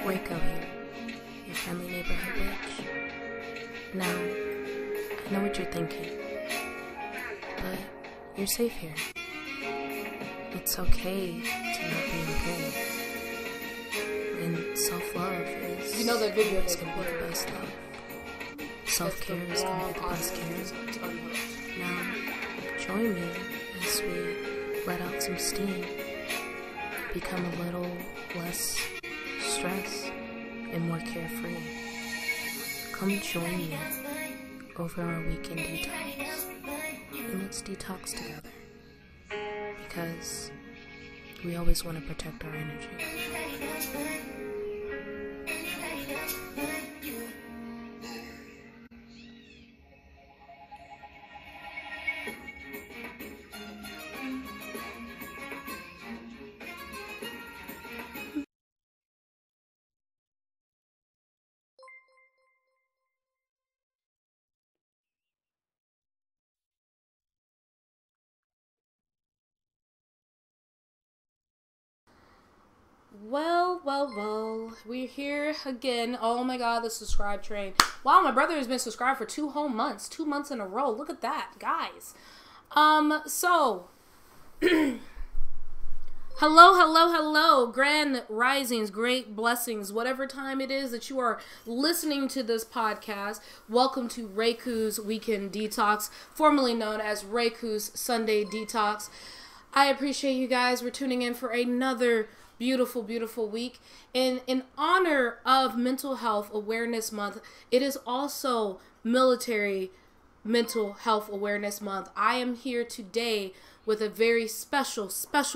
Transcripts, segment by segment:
Reiko here, your friendly neighborhood witch. Now, I know what you're thinking, but you're safe here. It's okay to not be okay. And self-love is You know that video is gonna be the best love. Self-care is gonna be the best care. Now, join me as we let out some steam, become a little less stressed and more carefree. Come join me over our weekend detox, and let's detox together, because we always want to protect our energy. Well, we're here again. Oh my god, the subscribe train. Wow, my brother has been subscribed for 2 whole months. 2 months in a row. Look at that, guys. So hello, grand risings, great blessings, whatever time it is that you are listening to this podcast. Welcome to Reiko's Weekend Detox, formerly known as Reiko's Sunday Detox. I appreciate you guys for tuning in for another beautiful week. And in honor of Mental Health Awareness Month, it is also Military Mental Health Awareness Month. I am here today with a very special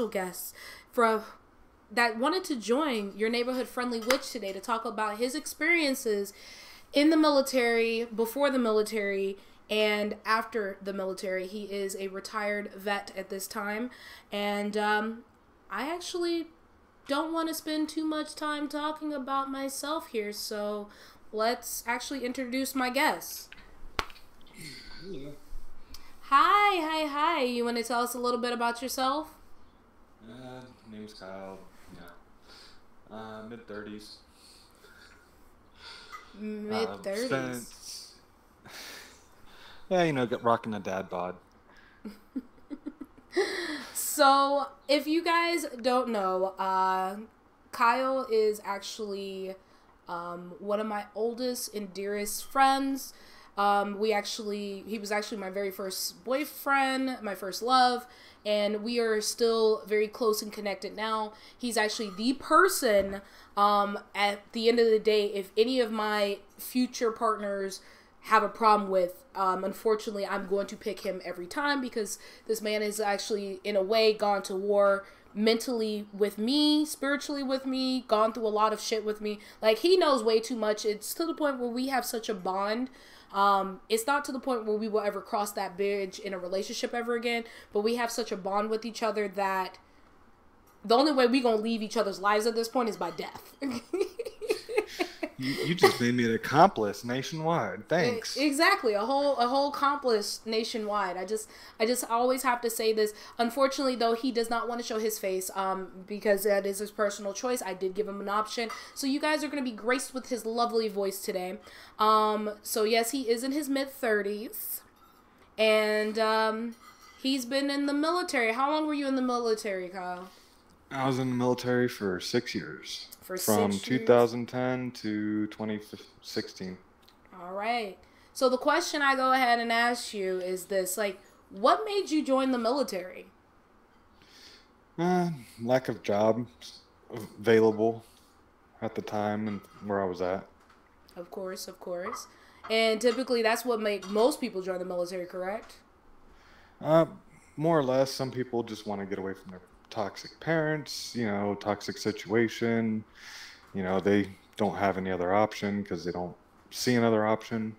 guest that wanted to join your neighborhood friendly witch today to talk about his experiences in the military, before the military, and after the military. He is a retired vet at this time, and I actually don't want to spend too much time talking about myself here, so let's actually introduce my guest. Yeah. Hi. You want to tell us a little bit about yourself? Name's Kyle. Yeah. Mid-30s. Mid-30s. Yeah, rocking a dad bod. So, if you guys don't know, Kyle is actually one of my oldest and dearest friends. He was actually my very first boyfriend, my first love, and we are still very close and connected now. He's actually the person, at the end of the day, if any of my future partners have a problem with, unfortunately, I'm going to pick him every time, because this man is actually, in a way, gone to war mentally with me, spiritually with me, gone through a lot of shit with me. Like, he knows way too much. It's to the point where we have such a bond. It's not to the point where we will ever cross that bridge in a relationship ever again, but we have such a bond with each other that the only way we gonna leave each other's lives at this point is by death. You just made me an accomplice nationwide. Thanks. Exactly, a whole accomplice nationwide. I just always have to say this. Unfortunately, though, he does not want to show his face, because that is his personal choice. I did give him an option, so you guys are going to be graced with his lovely voice today. So yes, he is in his mid-30s, and he's been in the military. How long were you in the military, Kyle? I was in the military for 6 years. From 2010 to 2016. All right. So the question I go ahead and ask you is this: what made you join the military? Lack of jobs available at the time and where I was at. Of course. And typically that's what make most people join the military, correct? More or less. Some people just want to get away from their toxic parents, toxic situation. They don't have any other option because they don't see another option.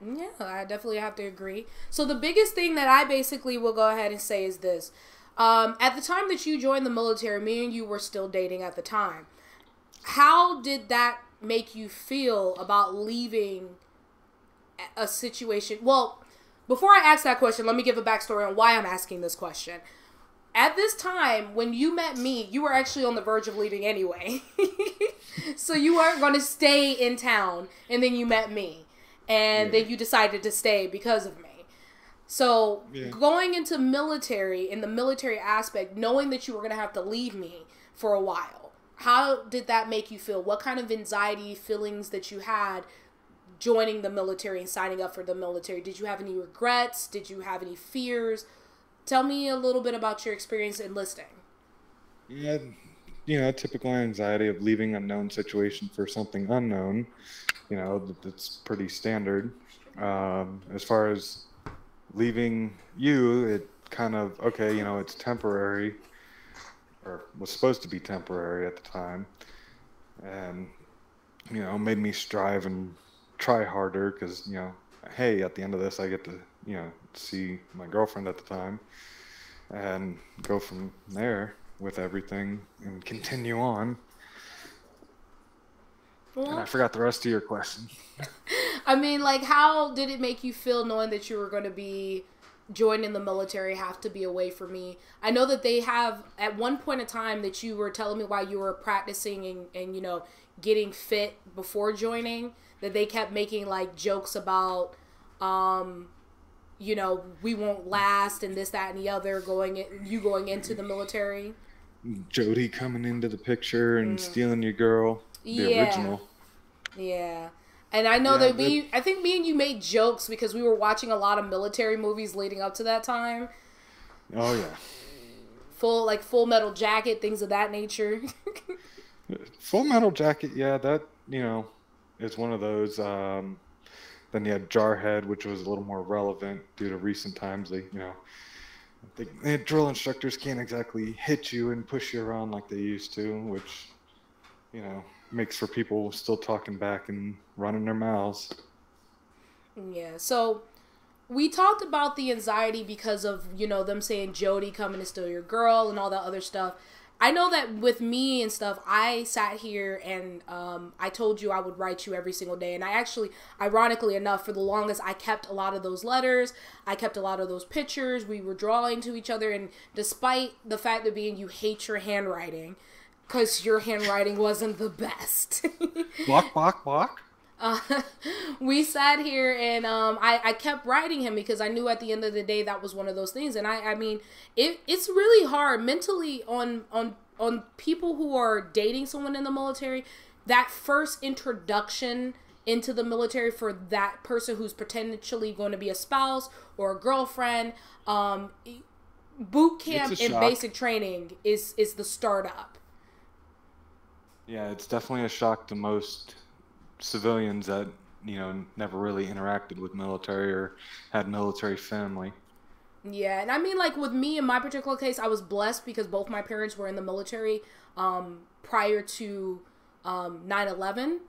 Yeah, I definitely have to agree. So the biggest thing that I basically will go ahead and say is this. At the time that you joined the military, me and you were still dating at the time. How did that make you feel about leaving a situation? Well, before I ask that question, let me give a backstory on why I'm asking this question. at this time, when you met me, you were actually on the verge of leaving anyway. So you weren't going to stay in town, and then you met me. And then you decided to stay because of me. So going into military, in the military aspect, knowing that you were going to have to leave me for a while, how did that make you feel? What kind of anxiety feelings that you had joining the military and signing up for the military? Did you have any regrets? Did you have any fears? Tell me a little bit about your experience enlisting. Yeah, you know, typical anxiety of leaving unknown situation for something unknown. You know, that's pretty standard. As far as leaving you, it kind of, okay, you know, it's temporary, or was supposed to be temporary at the time. And, you know, made me strive and try harder because, you know, hey, at the end of this, I get to, you know, see my girlfriend at the time and go from there with everything and continue on. Well, and I forgot the rest of your question. I mean, like, how did it make you feel knowing that you were going to be joining the military, have to be away from me? I know that they have, at one point in time, that you were telling me while you were practicing and you know, getting fit before joining, that they kept making, like, jokes about, you know, we won't last and this, that, and the other, going into the military. Jody coming into the picture and stealing your girl. The original. Yeah. And I know that I think me and you made jokes because we were watching a lot of military movies leading up to that time. Oh, yeah. Full Metal Jacket, things of that nature. Full Metal Jacket, yeah, that, you know, is one of those. Then you had Jarhead, which was a little more relevant due to recent times. They, you know, the drill instructors can't exactly hit you and push you around like they used to, which, you know, makes for people still talking back and running their mouths. Yeah, so we talked about the anxiety because of, you know, them saying Jody coming to steal your girl and all that other stuff. I know that with me and stuff, I sat here and I told you I would write you every single day. And I actually, ironically enough, for the longest, I kept a lot of those letters. I kept a lot of those pictures. We were drawing to each other. And despite the fact that you hate your handwriting, because your handwriting wasn't the best. Walk. We sat here and I kept writing him because I knew at the end of the day that was one of those things. And I mean, it's really hard mentally on people who are dating someone in the military. That first introduction into the military for that person who's potentially going to be a spouse or a girlfriend, boot camp and basic training is the startup. Yeah, it's definitely a shock to most civilians that, you know, never really interacted with military or had military family. Yeah, and I mean, like, with me, in my particular case, I was blessed because both my parents were in the military prior to 9/11.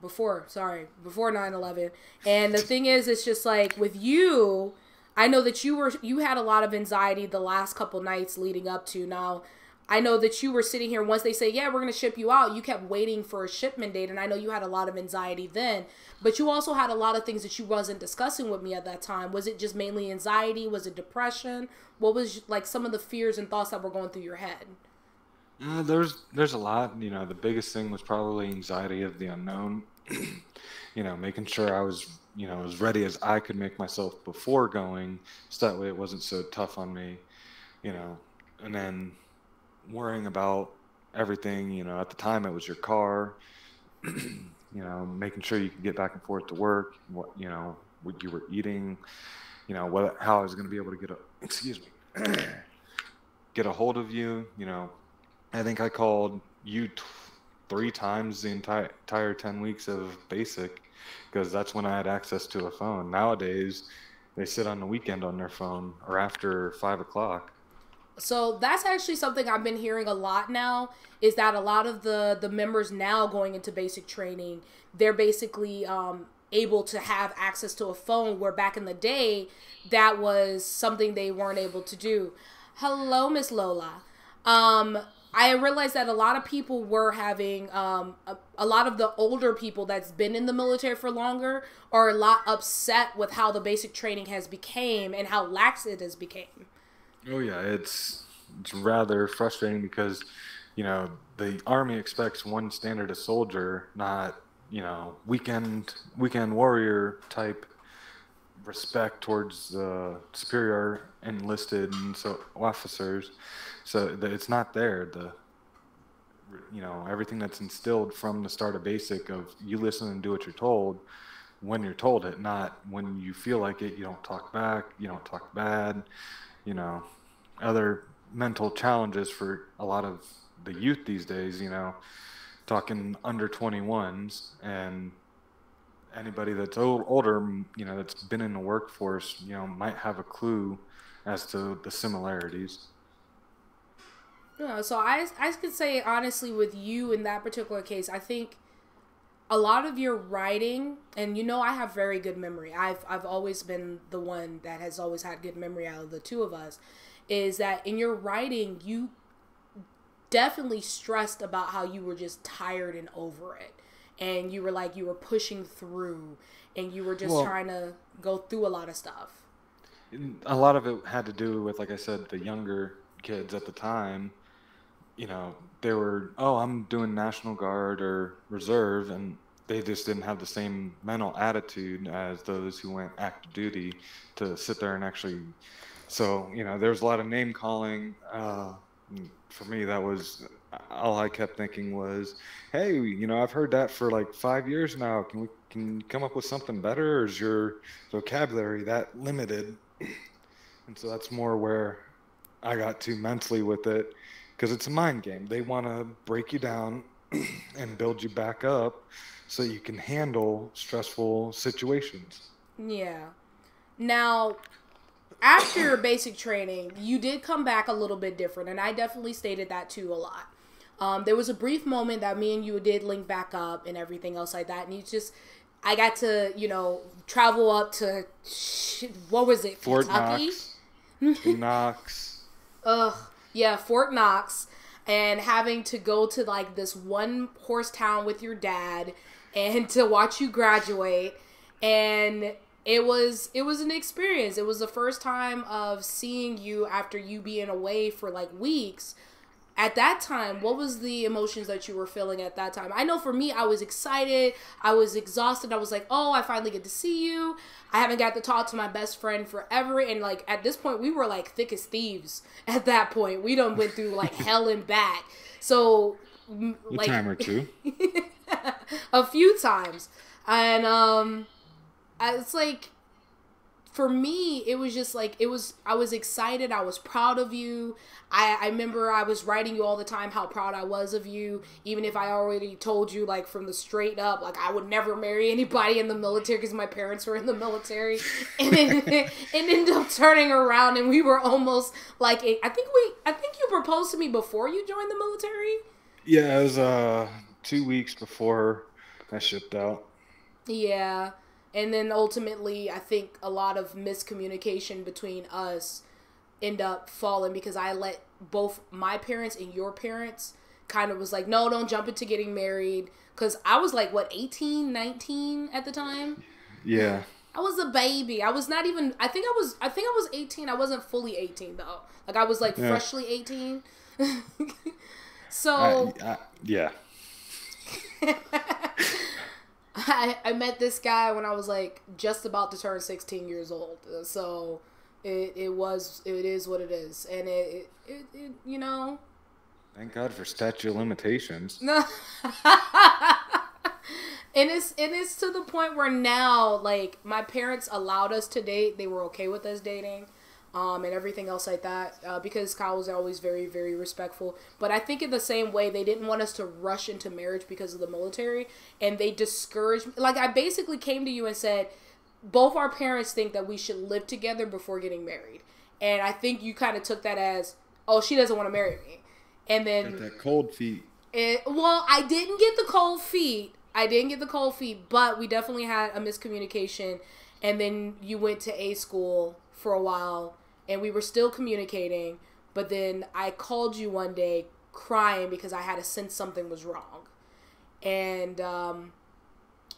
Before 9/11. And the thing is, it's just like, with you, I know that you had a lot of anxiety the last couple nights leading up to now. I know that you were sitting here, once they say, yeah, we're going to ship you out, you kept waiting for a shipment date, and I know you had a lot of anxiety then, but you also had a lot of things that you wasn't discussing with me at that time. Was it just mainly anxiety? Was it depression? What was, like, some of the fears and thoughts that were going through your head? There's a lot. You know, the biggest thing was probably anxiety of the unknown. You know, making sure I was, you know, as ready as I could make myself before going, so that way it wasn't so tough on me, you know, and then worrying about everything. You know, at the time it was your car, you know, making sure you could get back and forth to work, what you were eating, you know, how I was going to be able to get a hold of you. You know, I think I called you 3 times the entire 10 weeks of basic, because that's when I had access to a phone. Nowadays they sit on the weekend on their phone or after 5 o'clock. So that's actually something I've been hearing a lot now, is that a lot of the members now going into basic training, they're basically able to have access to a phone, where back in the day, that was something they weren't able to do. Hello, Miss Lola. I realized that a lot of people were having, a lot of the older people that's been in the military for longer are a lot upset with how the basic training has became and how lax it has became. Oh yeah, it's rather frustrating because, the army expects one standard of soldier, not, weekend warrior type respect towards superior enlisted and so officers. So that it's not there. Everything that's instilled from the start of basic of you listen and do what you're told when you're told it, not when you feel like it. You don't talk back. You don't talk bad. You know, other mental challenges for a lot of the youth these days. Talking under 21s and anybody that's older, that's been in the workforce, might have a clue as to the similarities. Yeah, so I could say honestly with you in that particular case, I think a lot of your writing, and I have very good memory. I've always been the one that has always had good memory out of the two of us. Is that in your writing you definitely stressed about how you were just tired and over it, and you were like you were pushing through, and you were just Well, trying to go through a lot of stuff. a lot of it had to do with, like I said, the younger kids at the time. They were, oh, I'm doing National Guard or Reserve, and they just didn't have the same mental attitude as those who went active duty to sit there and actually. So, there's a lot of name calling. For me, that was all I kept thinking was, hey, I've heard that for like 5 years now. Can you come up with something better, or is your vocabulary that limited? And so that's more where I got too mentally with it because it's a mind game. They want to break you down and build you back up so you can handle stressful situations. Yeah. Now, after your basic training, you did come back a little bit different, and I definitely stated that too a lot. There was a brief moment that me and you did link back up and everything else like that, and I got to, travel up to, what was it, Fort Kentucky? Knox, Knox. Ugh, yeah, Fort Knox, and having to go to like this one horse town with your dad, and to watch you graduate, and it was an experience. It was the first time of seeing you after you being away for like weeks. At that time, what was the emotions that you were feeling at that time? I know for me, I was excited. I was exhausted. I was like, oh, I finally get to see you. I haven't got to talk to my best friend forever. And like at this point, we were like thick as thieves at that point. We done went through like hell and back. So A like time or two. a few times. And it's like for me, it was just like I was excited. I was proud of you. I remember I was writing you all the time how proud I was of you, even if I already told you like from the straight up, like I would never marry anybody in the military because my parents were in the military, and then it ended up turning around and we were almost like I think you proposed to me before you joined the military. Yeah, it was 2 weeks before I shipped out. Yeah. And then ultimately, I think a lot of miscommunication between us end up falling because I let both my parents and your parents kind of was like, no, don't jump into getting married. Because I was like, what, 18, 19 at the time? Yeah. I was a baby. I was not even, I think I was 18. I wasn't fully 18 though. Like I was like Yeah. freshly 18. So Yeah. I met this guy when I was like just about to turn 16 years old. So it is what it is, and it. Thank God for statute of limitations. No. And it's to the point where now like my parents allowed us to date. They were okay with us dating. And everything else like that, because Kyle was always very, very respectful. But I think in the same way, they didn't want us to rush into marriage because of the military, and they discouraged. Like I basically came to you and said, both our parents think that we should live together before getting married, and I think you kind of took that as, oh, she doesn't want to marry me, and Got then that cold feet. well, I didn't get the cold feet. I didn't get the cold feet, but we definitely had a miscommunication, and then you went to A school for a while and we were still communicating, but then I called you one day crying because I had a sense something was wrong. And I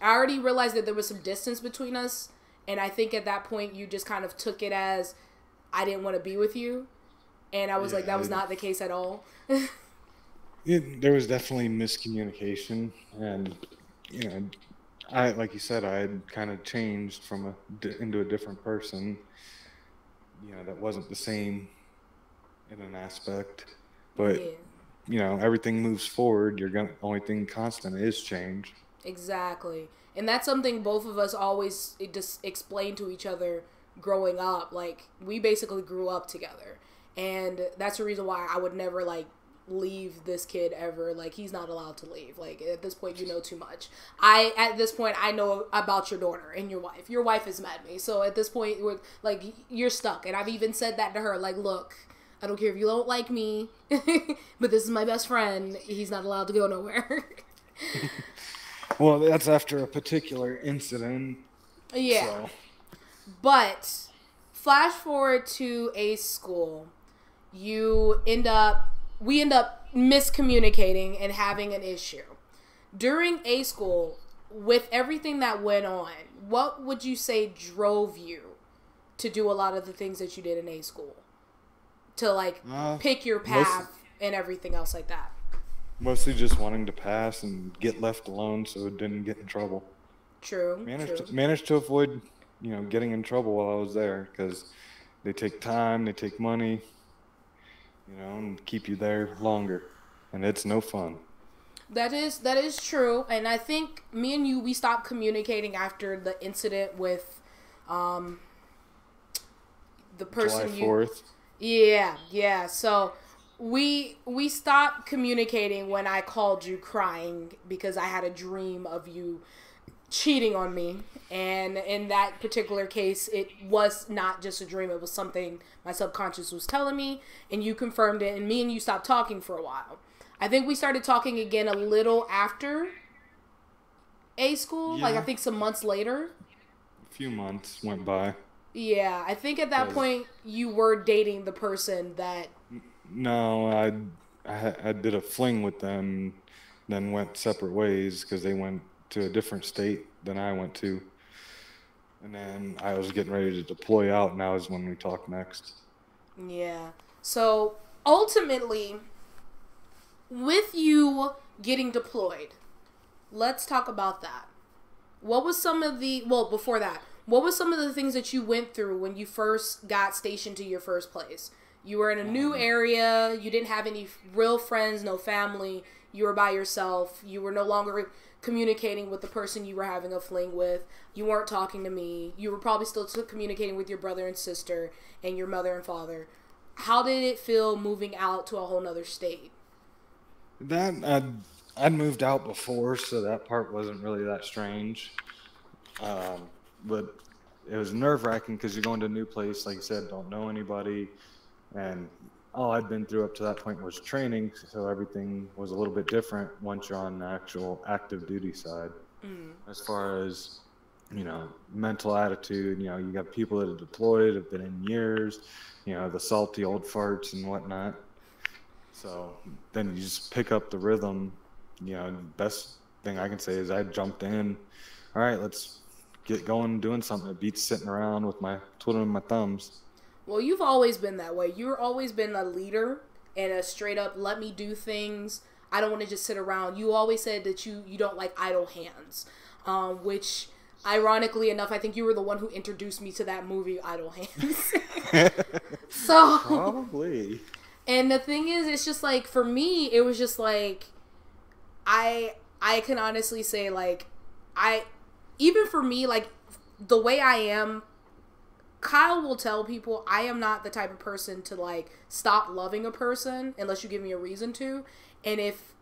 already realized that there was some distance between us, and I think at that point you just kind of took it as I didn't want to be with you. And I was like, that Yeah, was not the case at all. there was definitely miscommunication, and you know, I like you said, I had kind of changed from into a different person. That wasn't the same in an aspect, but Yeah, everything moves forward. Only thing constant is change. exactly. And that's something both of us always just explain to each other growing up. Like, we basically grew up together. And that's the reason why I would never, like, leave this kid ever. Like, he's not allowed to leave. Like, at this point, you know too much. At this point, I know about your daughter and your wife. Your wife has met me. So at this point, like, you're stuck. And I've even said that to her. Like, look, I don't care if you don't like me, but this is my best friend. He's not allowed to go nowhere. Well, that's after a particular incident. Yeah. So. But flash forward to A school. We end up miscommunicating and having an issue. During A school, with everything that went on, what would you say drove you to do a lot of the things that you did in A school? To, like, pick your path and everything else like that. Mostly just wanting to pass and get left alone so it didn't get in trouble. True. Managed to avoid, getting in trouble while I was there, because they take time, they take money, and keep you there longer, and it's no fun. That is true, and I think me and you, we stopped communicating after the incident with the person July 4th. Yeah. So we stopped communicating when I called you crying because I had a dream of you cheating on me. And in that particular case, it was not just a dream. It was something my subconscious was telling me, and you confirmed it, and me and you stopped talking for a while. I think we started talking again a little after A school, like I think some months later. A few months went by. Yeah, I think at that point you were dating the person that... No, I did a fling with them, then went separate ways because they went to a different state than I went to. And then I was getting ready to deploy out, and that was when we talked next. Yeah. So, ultimately, with you getting deployed, let's talk about that. What was some of the... Well, before that, what was some of the things that you went through when you first got stationed to your first place? You were in a new area. You didn't have any real friends, no family. You were by yourself. You were no longer communicating with the person you were having a fling with. You weren't talking to me. You were probably still communicating with your brother and sister and your mother and father. How did it feel moving out to a whole nother state? I'd moved out before, so that part wasn't really that strange. But it was nerve-wracking because you're going to a new place, like you said, don't know anybody. And all I'd been through up to that point was training, so everything was a little bit different once you're on the actual active duty side. As far as, mental attitude, you got people that are deployed, have been in years, the salty old farts and whatnot. So then you just pick up the rhythm. Best thing I can say is I jumped in. All right, let's get going doing something. It beats sitting around with my twiddling my thumbs. Well, you've always been that way. You've always been a leader and a straight up let me do things. I don't want to just sit around. You always said that you don't like idle hands, which ironically enough, I think you were the one who introduced me to that movie, Idle Hands. So probably. And the thing is, it's just like, for me, it was just like, I can honestly say, like, even for me, like, the way I am, Kyle will tell people I am not the type of person to, like, stop loving a person unless you give me a reason to. And if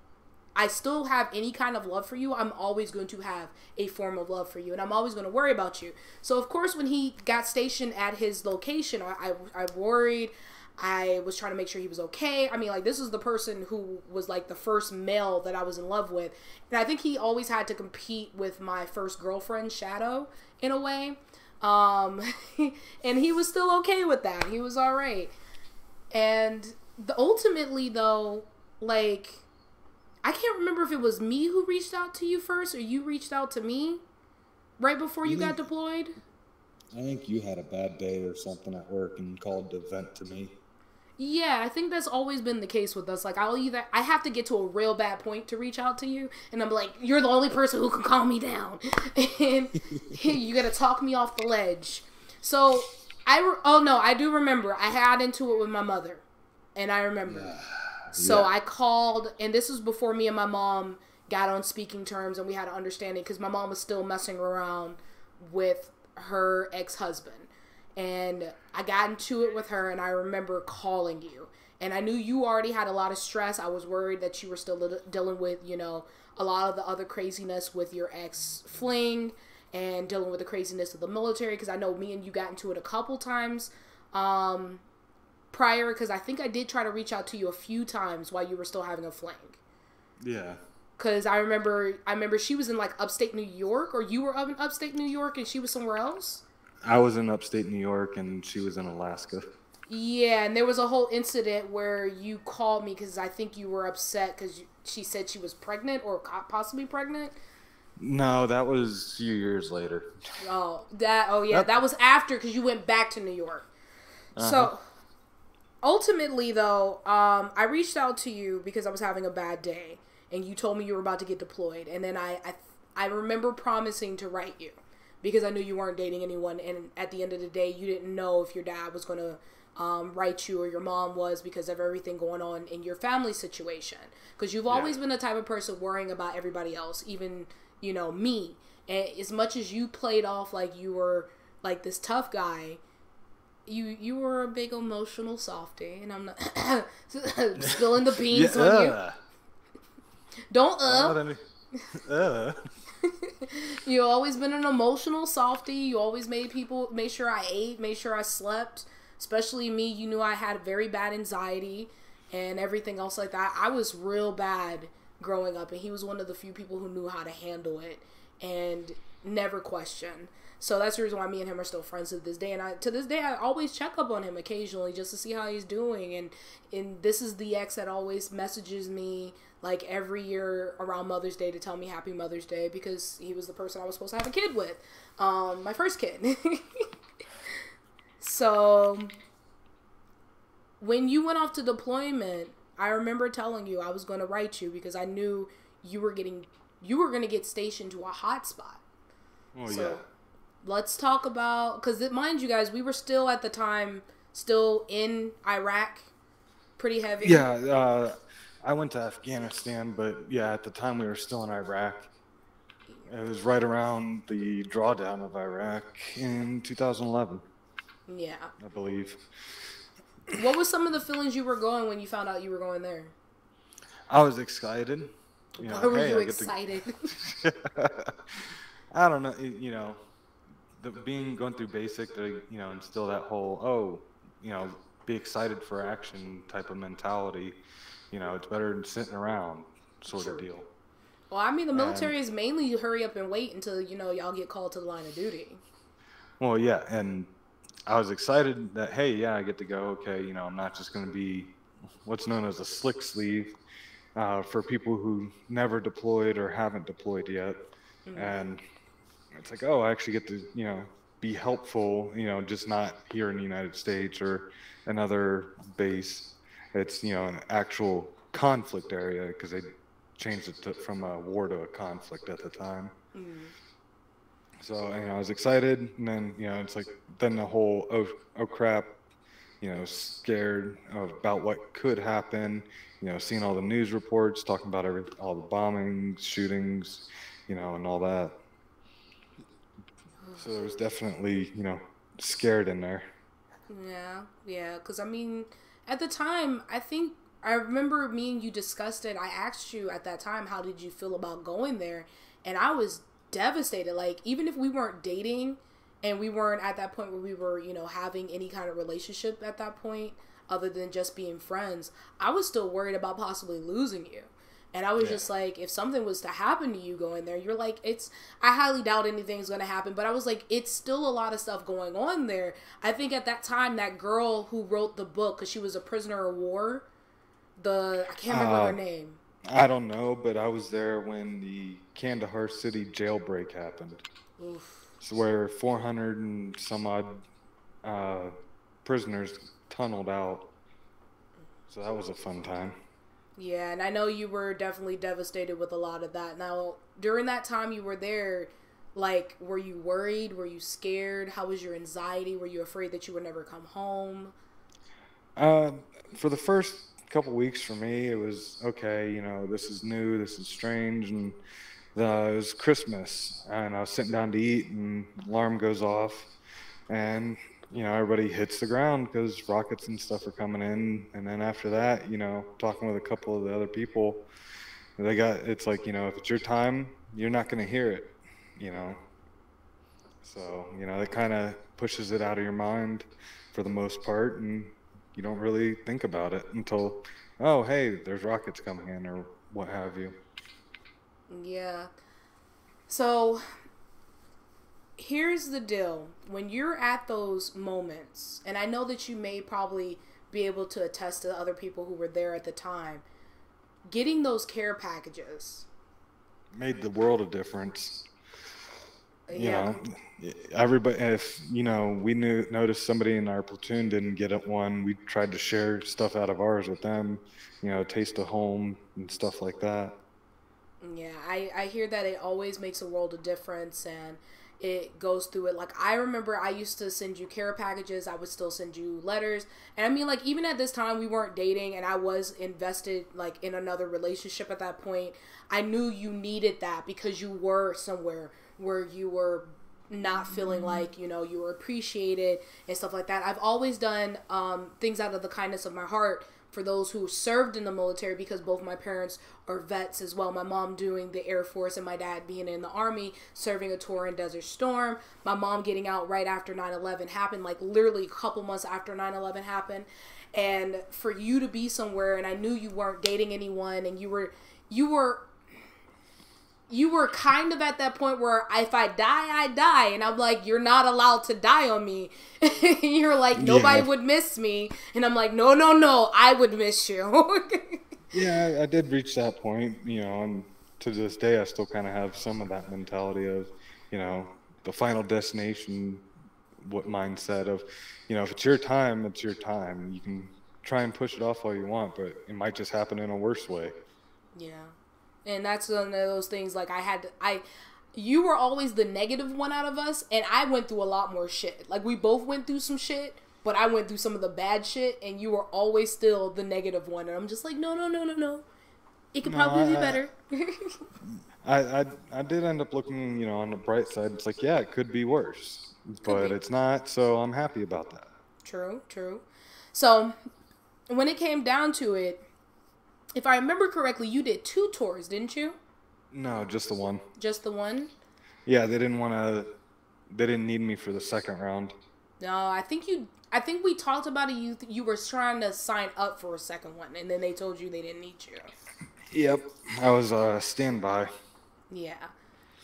I still have any kind of love for you, I'm always going to have a form of love for you. And I'm always going to worry about you. So, of course, when he got stationed at his location, I worried. I was trying to make sure he was okay. I mean, like, this is the person who was, like, the first male that I was in love with. And I think he always had to compete with my first girlfriend, Shadow, in a way. And he was still okay with that. He was all right. And ultimately, though, like, I can't remember if it was me who reached out to you first or you reached out to me right before you got deployed. I think you had a bad day or something at work and called to vent to me. Yeah, I think that's always been the case with us. Like, I have to get to a real bad point to reach out to you, and I'm like, you're the only person who can calm me down, and you gotta talk me off the ledge. So, oh no, I do remember. I had into it with my mother, and I remember. Yeah. So Yeah. I called, and this was before me and my mom got on speaking terms, and we had an understanding, because my mom was still messing around with her ex-husband. And I got into it with her, and I remember calling you. And I knew you already had a lot of stress. I was worried that you were still dealing with, a lot of the other craziness with your ex-fling and dealing with the craziness of the military, because I know me and you got into it a couple times prior, because I think I did try to reach out to you a few times while you were still having a fling. Yeah. Because I remember she was in, like, upstate New York, or you were up in upstate New York and she was somewhere else? I was in upstate New York, and she was in Alaska. Yeah, and there was a whole incident where you called me because I think you were upset because she said she was pregnant or possibly pregnant. No, that was a few years later. That was after, because you went back to New York. Uh-huh. So, ultimately, though, I reached out to you because I was having a bad day, and you told me you were about to get deployed, and then I remember promising to write you, because I knew you weren't dating anyone, and at the end of the day, you didn't know if your dad was going to write you or your mom was, because of everything going on in your family situation. Because you've always been the type of person worrying about everybody else, even, me. And as much as you played off like you were like this tough guy, you were a big emotional softie, and I'm not spilling the beans on you. Don't You always been an emotional softie. You always made sure I ate, made sure I slept. Especially me, you knew I had very bad anxiety and everything else like that. I was real bad growing up, and he was one of the few people who knew how to handle it and never questioned. So that's the reason why me and him are still friends to this day. And to this day, I always check up on him occasionally just to see how he's doing. And this is the ex that always messages me like every year around Mother's Day to tell me Happy Mother's Day, because he was the person I was supposed to have a kid with. My first kid. So when you went off to deployment, I remember telling you I was going to write you because I knew you were going to get stationed to a hot spot. Oh, so, yeah. Let's talk about, because mind you guys, we were still at the time still in Iraq, pretty heavy. Yeah, I went to Afghanistan, but yeah, at the time we were still in Iraq. It was right around the drawdown of Iraq in 2011. Yeah. I believe. What was some of the feelings you were going when you found out you were going there? I was excited. Why were you excited? I don't know, going through basic to, instill that whole, be excited for action type of mentality. It's better than sitting around sort of deal. Well, I mean, the military is mainly hurry up and wait until, y'all get called to the line of duty. Well, yeah, and I was excited that, hey, yeah, I get to go. Okay, I'm not just going to be what's known as a slick sleeve for people who never deployed or haven't deployed yet. Mm-hmm. And it's like, oh, I actually get to, be helpful, just not here in the United States or another base. It's, an actual conflict area, because they changed it from a war to a conflict at the time. Mm-hmm. So, I was excited, and then, it's like, then the whole, oh crap, scared about what could happen, seeing all the news reports, talking about all the bombings, shootings, and all that. So there was definitely, scared in there. Yeah, because, at the time, I remember me and you discussed it. I asked you at that time, how did you feel about going there? And I was devastated. Like, even if we weren't dating and we weren't at that point where we were, having any kind of relationship at that point other than just being friends, I was still worried about possibly losing you. And I was just like, if something was to happen to you going there, you're like, I highly doubt anything's going to happen. But I was like, it's still a lot of stuff going on there. I think at that time, that girl who wrote the book, because she was a prisoner of war, I can't remember her name. I don't know, but I was there when the Kandahar City jailbreak happened. Oof. So where 400 and some odd prisoners tunneled out So that was a fun time. Yeah, and I know you were definitely devastated with a lot of that. Now, during that time you were there, like, were you worried? Were you scared? How was your anxiety? Were you afraid that you would never come home? Uh, for the first couple weeks for me, it was okay. This is new, this is strange, and it was Christmas, and I was sitting down to eat, and alarm goes off, and everybody hits the ground because rockets and stuff are coming in, and then after that, talking with a couple of the other people, it's like, if it's your time, you're not going to hear it, you know. So it kind of pushes it out of your mind for the most part, and you don't really think about it until, oh, hey, there's rockets coming in or what have you. Yeah. So here's the deal. When you're at those moments, and I know that you may probably be able to attest to other people who were there at the time, getting those care packages Made the world a difference. You yeah. know, everybody, if, we noticed somebody in our platoon didn't get it one, we tried to share stuff out of ours with them, taste of home and stuff like that. Yeah, I hear that it always makes a world of difference, and it goes through it. Like, I remember I used to send you care packages. I would still send you letters. And I mean, like, even at this time, we weren't dating, and I was invested, like, in another relationship at that point. I knew you needed that because you were somewhere where you were not feeling like, you were appreciated and stuff like that. I've always done things out of the kindness of my heart for those who served in the military, because both my parents are vets as well. My mom doing the Air Force and my dad being in the Army, serving a tour in Desert Storm. My mom getting out right after 9/11 happened, like literally a couple months after 9/11 happened. And for you to be somewhere, and I knew you weren't dating anyone, and you were kind of at that point where if I die, I die. And I'm like, you're not allowed to die on me. You're like, nobody would miss me. And I'm like, no, I would miss you. Yeah, I did reach that point, and to this day, I still kind of have some of that mentality of, the final destination, what mindset of, if it's your time, it's your time. You can try and push it off all you want, but it might just happen in a worse way. Yeah. And that's one of those things, like, you were always the negative one out of us, and I went through a lot more shit. Like, we both went through some shit, but I went through some of the bad shit, and you were always still the negative one. And I'm just like, no. It could probably be better. I did end up looking, on the bright side. It's like, yeah, it could be worse, but it's not, so I'm happy about that. True. So, when it came down to it, if I remember correctly, you did 2 tours, didn't you? No, just the one. Just the one? Yeah, they didn't need me for the second round. No, I think we talked about it. You were trying to sign up for a second one, and then they told you they didn't need you. Yep, I was standby. Yeah.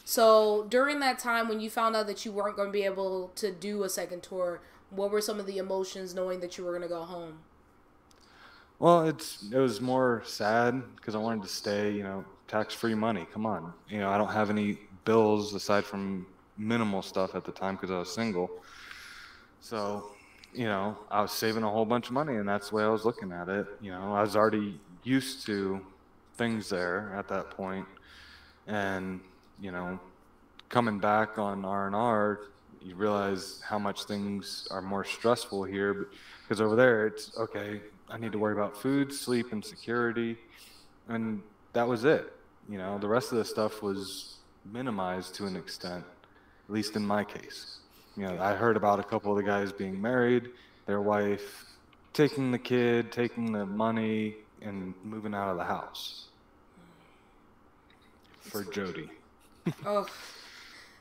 So during that time when you found out that you weren't going to be able to do a second tour, what were some of the emotions knowing that you were going to go home? Well, it was more sad because I wanted to stay, tax-free money. Come on. I don't have any bills aside from minimal stuff at the time because I was single. So, I was saving a whole bunch of money, and that's the way I was looking at it. I was already used to things there at that point. And, coming back on R&R, you realize how much things are more stressful here, because over there it's okay, I need to worry about food, sleep, and security, and that was it. The rest of the stuff was minimized to an extent, at least in my case. I heard about a couple of the guys being married, their wife taking the kid, taking the money, and moving out of the house for Jody. Oh.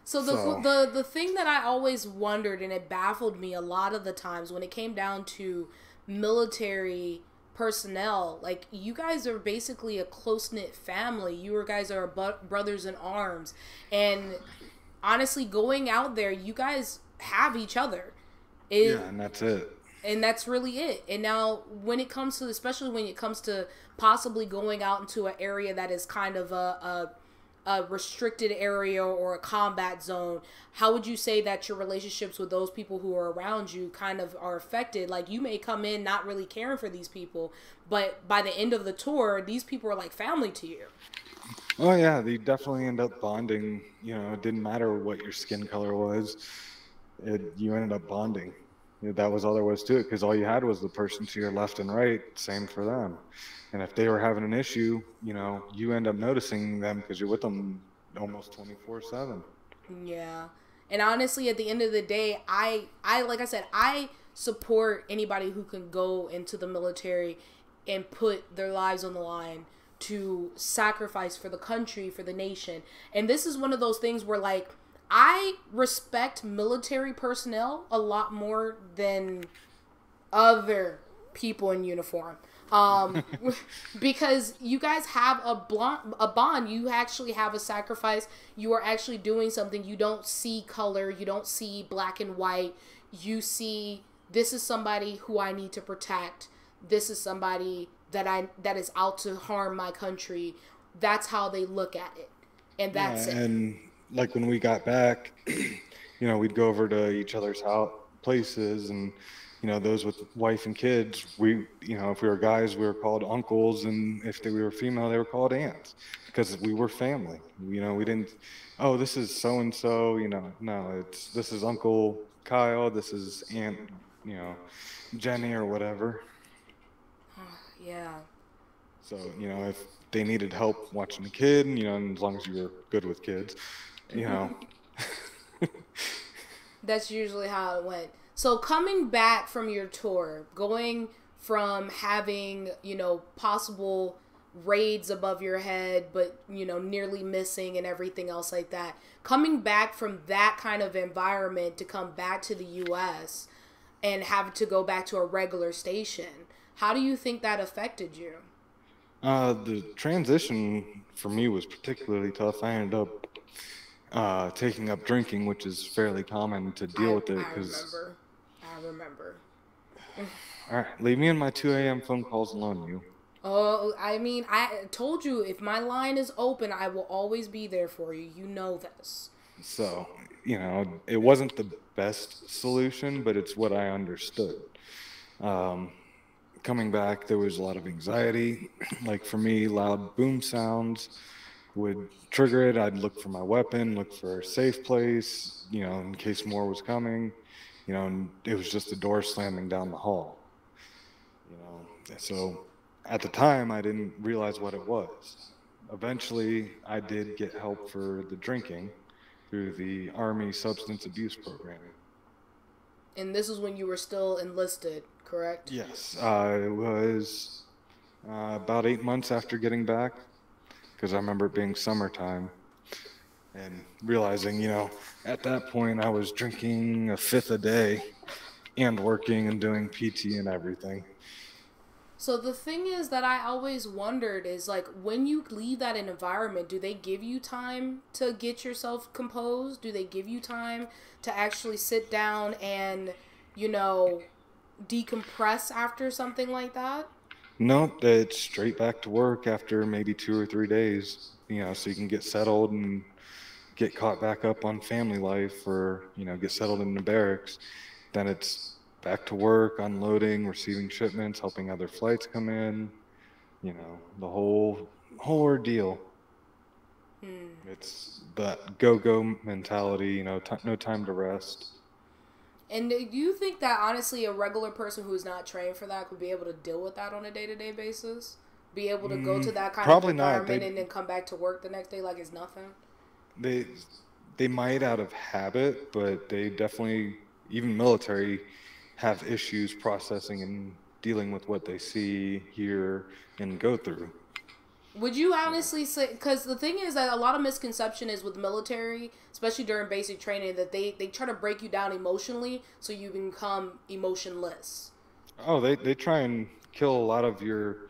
So the thing that I always wondered, and it baffled me a lot of the times when it came down to military personnel, like, you guys are basically a close-knit family. You guys are brothers in arms. And honestly, going out there, you guys have each other. And that's it. And that's really it. And now when it comes to, especially when it comes to possibly going out into an area that is kind of a a restricted area or a combat zone, how would you say that your relationships with those people who are around you kind of are affected? Like, you may come in not really caring for these people, but by the end of the tour, these people are like family to you. Oh yeah, they definitely end up bonding. You know, it didn't matter what your skin color was. You ended up bonding. That was all there was to it, because all you had was the person to your left and right. Same for them. And if they were having an issue, you end up noticing them because you're with them almost 24/7. Yeah. And honestly, at the end of the day, I like I said, I support anybody who can go into the military and put their lives on the line to sacrifice for the country, for the nation. And this is one of those things where, like, I respect military personnel a lot more than other people in uniform. Um, because you guys have a bond. You actually have a sacrifice. You are actually doing something. You don't see color. You don't see black and white. You see, this is somebody who I need to protect. This is somebody that is out to harm my country. That's how they look at it, and that's Yeah, it. and like when we got back, we'd go over to each other's house places, and those with wife and kids, if we were guys, we were called uncles, and if we were female, they were called aunts, because we were family. We didn't, oh, this is so and so. No, this is Uncle Kyle, this is Aunt, you know, Jenny or whatever. Yeah. So if they needed help watching a kid, and as long as you were good with kids, you know. That's usually how it went. So coming back from your tour, going from having, possible raids above your head, but, nearly missing and everything else like that, coming back from that kind of environment to come back to the U.S. and have to go back to a regular station, how do you think that affected you? The transition for me was particularly tough. I ended up taking up drinking, which is fairly common to deal with it. I Because, remember. I remember. all right, leave me and my 2 a.m. phone calls alone, you. Oh, I mean, I told you, if my line is open, I will always be there for you. You know this. So, it wasn't the best solution, but it's what I understood. Um, Coming back, there was a lot of anxiety. Like for me, loud boom sounds would trigger it. I'd look for my weapon, look for a safe place, in case more was coming, and it was just a door slamming down the hall, you know. So at the time, I didn't realize what it was. Eventually, I did get help for the drinking through the Army Substance Abuse Program. And this is when you were still enlisted, correct? Yes, it was about 8 months after getting back, because I remember it being summertime and realizing, at that point I was drinking a fifth a day and working and doing PT and everything. So the thing is that I always wondered is, like, when you leave that environment, do they give you time to get yourself composed? Do they give you time to actually sit down and, decompress after something like that? Nope, it's straight back to work after maybe 2 or 3 days, so you can get settled and get caught back up on family life, or, get settled in the barracks. Then it's back to work, unloading, receiving shipments, helping other flights come in, the whole ordeal. It's that go mentality, no time to rest. And do you think that, honestly, a regular person who's not trained for that would be able to deal with that on a day-to-day basis? Be able to go to that kind of Probably not. environment and then come back to work the next day like it's nothing? They they might out of habit, but they definitely, even military, have issues processing and dealing with what they see, hear, and go through. Would you honestly say, because the thing is that a lot of misconception is with military, especially during basic training, that they try to break you down emotionally so you become emotionless. Oh, they try and kill a lot of your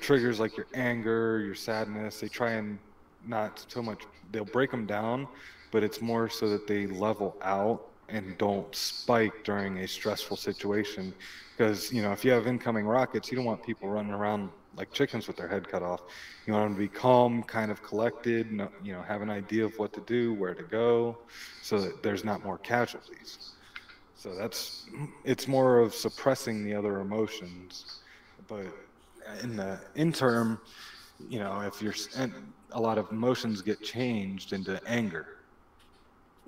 triggers, like your anger, your sadness. They try and not so much, they'll break them down, but it's more so that they level out and don't spike during a stressful situation. Because, if you have incoming rockets, you don't want people running around like chickens with their head cut off. You want them to be calm, kind of collected, have an idea of what to do, where to go, so that there's not more casualties. So it's more of suppressing the other emotions. But in the interim, if and a lot of emotions get changed into anger.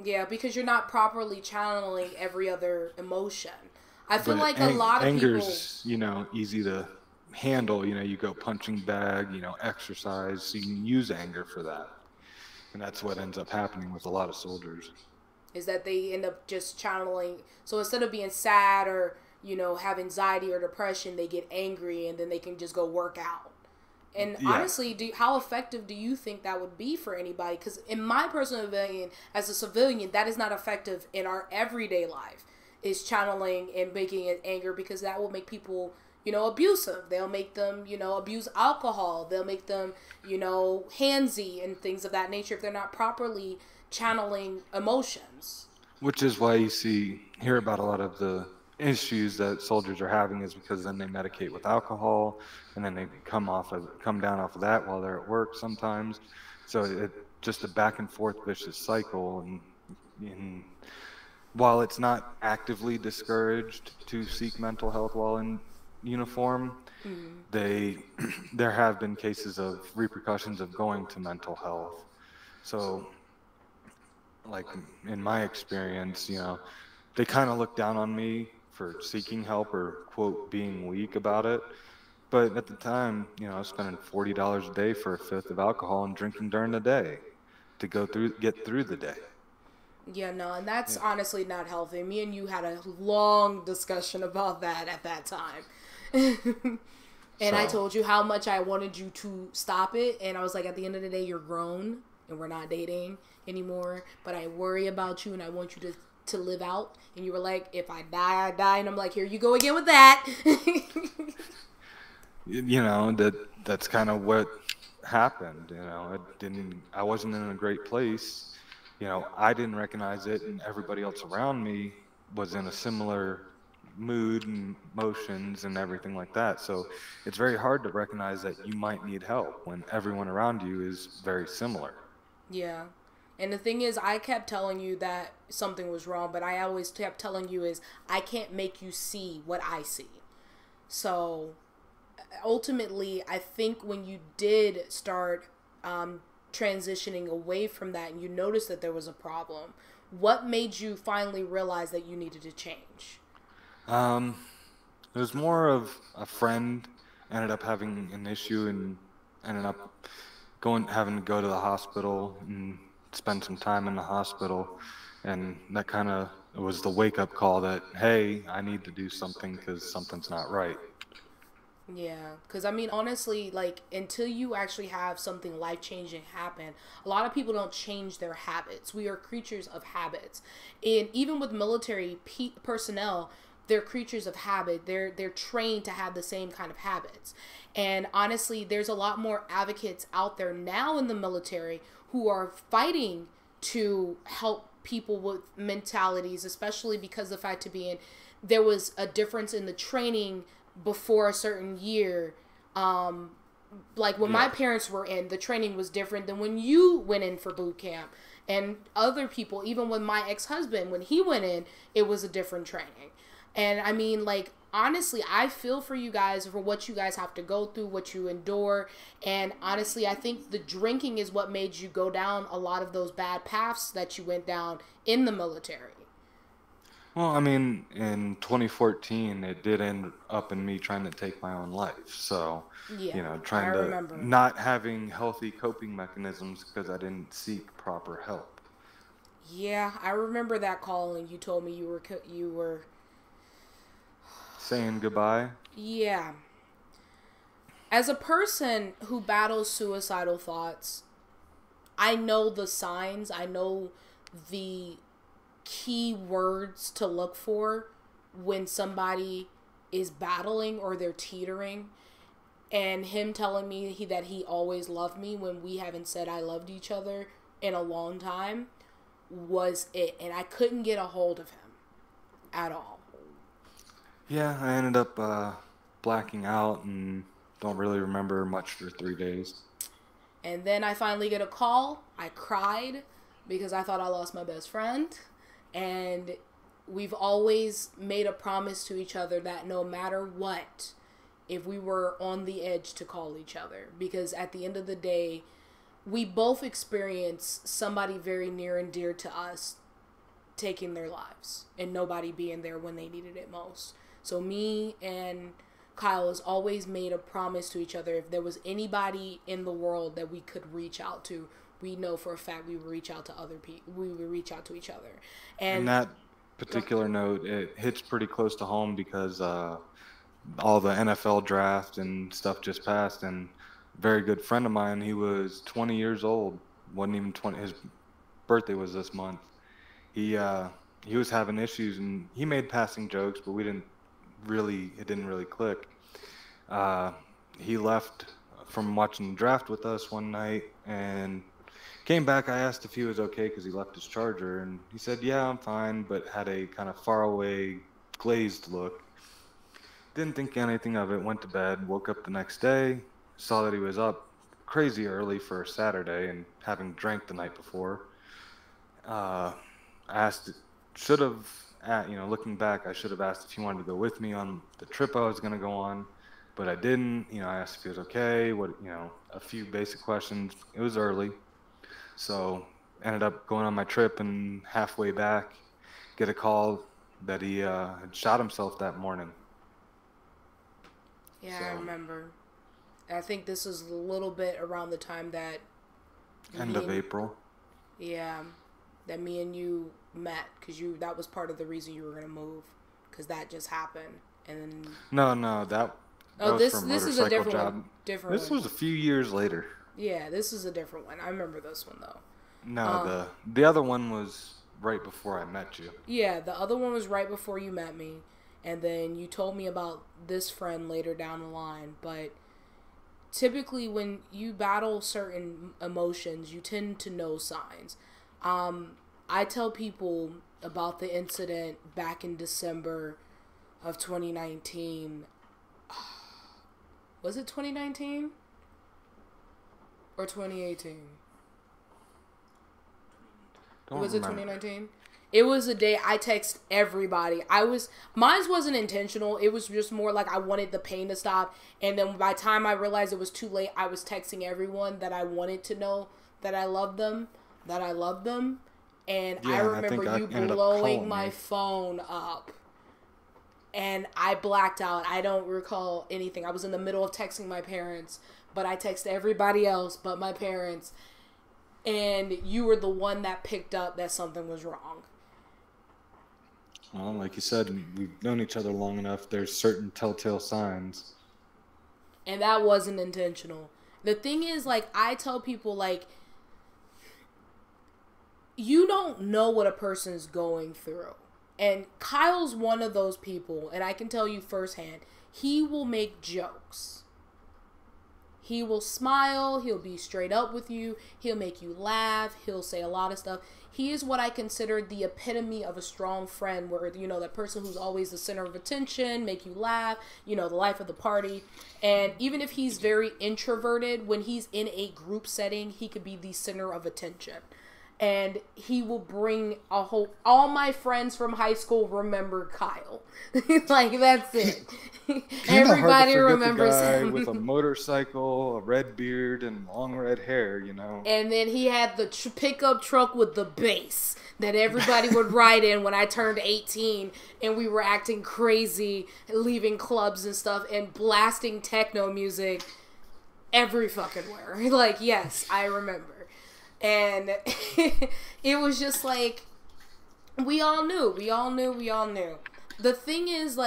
Yeah, because you're not properly channeling every other emotion. I feel But like a lot of people. anger's, easy to handle. You go punching bag, exercise, so you can use anger for that. And that's what ends up happening with a lot of soldiers. Is that they end up just channeling. So instead of being sad or, have anxiety or depression, they get angry and then they can just go work out. And Yeah. honestly, how effective do you think that would be for anybody? Because in my personal opinion, as a civilian, that is not effective in our everyday life. Is channeling and making it anger, because that will make people, abusive. They'll make them, abuse alcohol. They'll make them, handsy and things of that nature if they're not properly channeling emotions. Which is why you hear about a lot of the issues that soldiers are having, is because then they medicate with alcohol, and then they come down off of that while they're at work sometimes. So it just a back and forth vicious cycle. And while it's not actively discouraged to seek mental health while in uniform, there have been cases of repercussions of going to mental health. So, like in my experience, they kind of look down on me for seeking help, or quote being weak about it. But at the time, I was spending $40 a day for a fifth of alcohol and drinking during the day to get through the day. Yeah, no, and that's Yeah. honestly not healthy. Me and you had a long discussion about that at that time. And I So told you how much I wanted you to stop it. And I was like, at the end of the day, you're grown and we're not dating anymore. But I worry about you and I want you to live out. And you were like, if I die, I die. And I'm like, here you go again with that. that's kind of what happened. I wasn't in a great place. I didn't recognize it, and everybody else around me was in a similar mood and motions and everything like that. So it's very hard to recognize that you might need help when everyone around you is very similar. Yeah. And the thing is, I kept telling you that something was wrong, but I always kept telling you is I can't make you see what I see. So ultimately, I think when you did start transitioning away from that and you noticed that there was a problem, what made you finally realize that you needed to change? Um, it was more of a friend ended up having an issue and ended up having to go to the hospital and spend some time in the hospital, and that kind of was the wake up call that, hey, I need to do something because something's not right. Yeah, because I mean, honestly, like until you actually have something life changing happen, a lot of people don't change their habits. We are creatures of habits, and even with military personnel, they're creatures of habit. They're trained to have the same kind of habits, and honestly, there's a lot more advocates out there now in the military who are fighting to help people with mentalities, especially because the fact to be in there was a difference in the training before a certain year. Like when my Yeah. parents were in, the training was different than when you went in for boot camp. And other people, even when my ex-husband, when he went in, it was a different training. And I mean, like, honestly, I feel for you guys for what you guys have to go through, what you endure. And honestly, I think the drinking is what made you go down a lot of those bad paths that you went down in the military. Well, I mean, in 2014, it did end up in me trying to take my own life. So, Yeah, I trying to remember. not having healthy coping mechanisms because I didn't seek proper help. Yeah, I remember that call and you told me you were Saying goodbye. yeah. As a person who battles suicidal thoughts, I know the signs, I know the key words to look for when somebody is battling or they're teetering. And him telling me that he always loved me when we haven't said I loved each other in a long time was it. And I couldn't get a hold of him at all. Yeah, I ended up blacking out and don't really remember much for 3 days. And then I finally get a call. I cried because I thought I lost my best friend. And we've always made a promise to each other that no matter what, if we were on the edge, to call each other. Because at the end of the day, we both experienced somebody very near and dear to us taking their lives and nobody being there when they needed it most. So me and Kyle has always made a promise to each other. If there was anybody in the world that we could reach out to, we know for a fact we would reach out to other people. We would reach out to each other. And that particular note, it hits pretty close to home because all the NFL draft and stuff just passed, and a very good friend of mine, he was 20 years old, wasn't even 20, his birthday was this month. He was having issues, and he made passing jokes, but it didn't really click. He left from watching the draft with us one night and came back. I asked if he was okay because he left his charger, and he said, yeah, I'm fine, but had a kind of faraway, glazed look. Didn't think anything of it, went to bed, woke up the next day, saw that he was up crazy early for a Saturday and having drank the night before. Looking back, I should have asked if he wanted to go with me on the trip I was going to go on, but I didn't. I asked if he was okay, a few basic questions. It was early. So ended up going on my trip, and halfway back, get a call that he had shot himself that morning. Yeah, so, I remember. I think this was a little bit around the time that... End of April. Yeah, that me and you met, because that was part of the reason you were going to move, because that just happened. And then... No, that was for a motorcycle is a different job. One. This was a few years later. Yeah, this is a different one. I remember this one, though. No, the other one was right before I met you. Yeah, the other one was right before you met me. And then you told me about this friend later down the line. But typically when you battle certain emotions, you tend to know signs. I tell people about the incident back in December of 2019. Was it 2019? Or 2018? Was it 2019? It was a day I text everybody. Mine wasn't intentional. It was just more like I wanted the pain to stop. And then by the time I realized it was too late, I was texting everyone that I wanted to know that I loved them. And yeah, I remember you blowing my phone up. And I blacked out. I don't recall anything. I was in the middle of texting my parents. But I texted everybody else but my parents. And you were the one that picked up that something was wrong. Well, like you said, we've known each other long enough. There's certain telltale signs. And that wasn't intentional. The thing is, I tell people, you don't know what a person's going through. And Kyle's one of those people, and I can tell you firsthand, he will make jokes. He will smile. He'll be straight up with you. He'll make you laugh. He'll say a lot of stuff. He is what I consider the epitome of a strong friend, where, that person who's always the center of attention, make you laugh, the life of the party. And even if he's very introverted, when he's in a group setting, he could be the center of attention. And he will bring all my friends from high school remember Kyle. That's it. Everybody remembers the guy him. With a motorcycle, a red beard, and long red hair, And then he had the pickup truck with the bass that everybody would ride in when I turned 18. And we were acting crazy, leaving clubs and stuff, and blasting techno music every fucking where. Yes, I remember. And it was just we all knew. The thing is,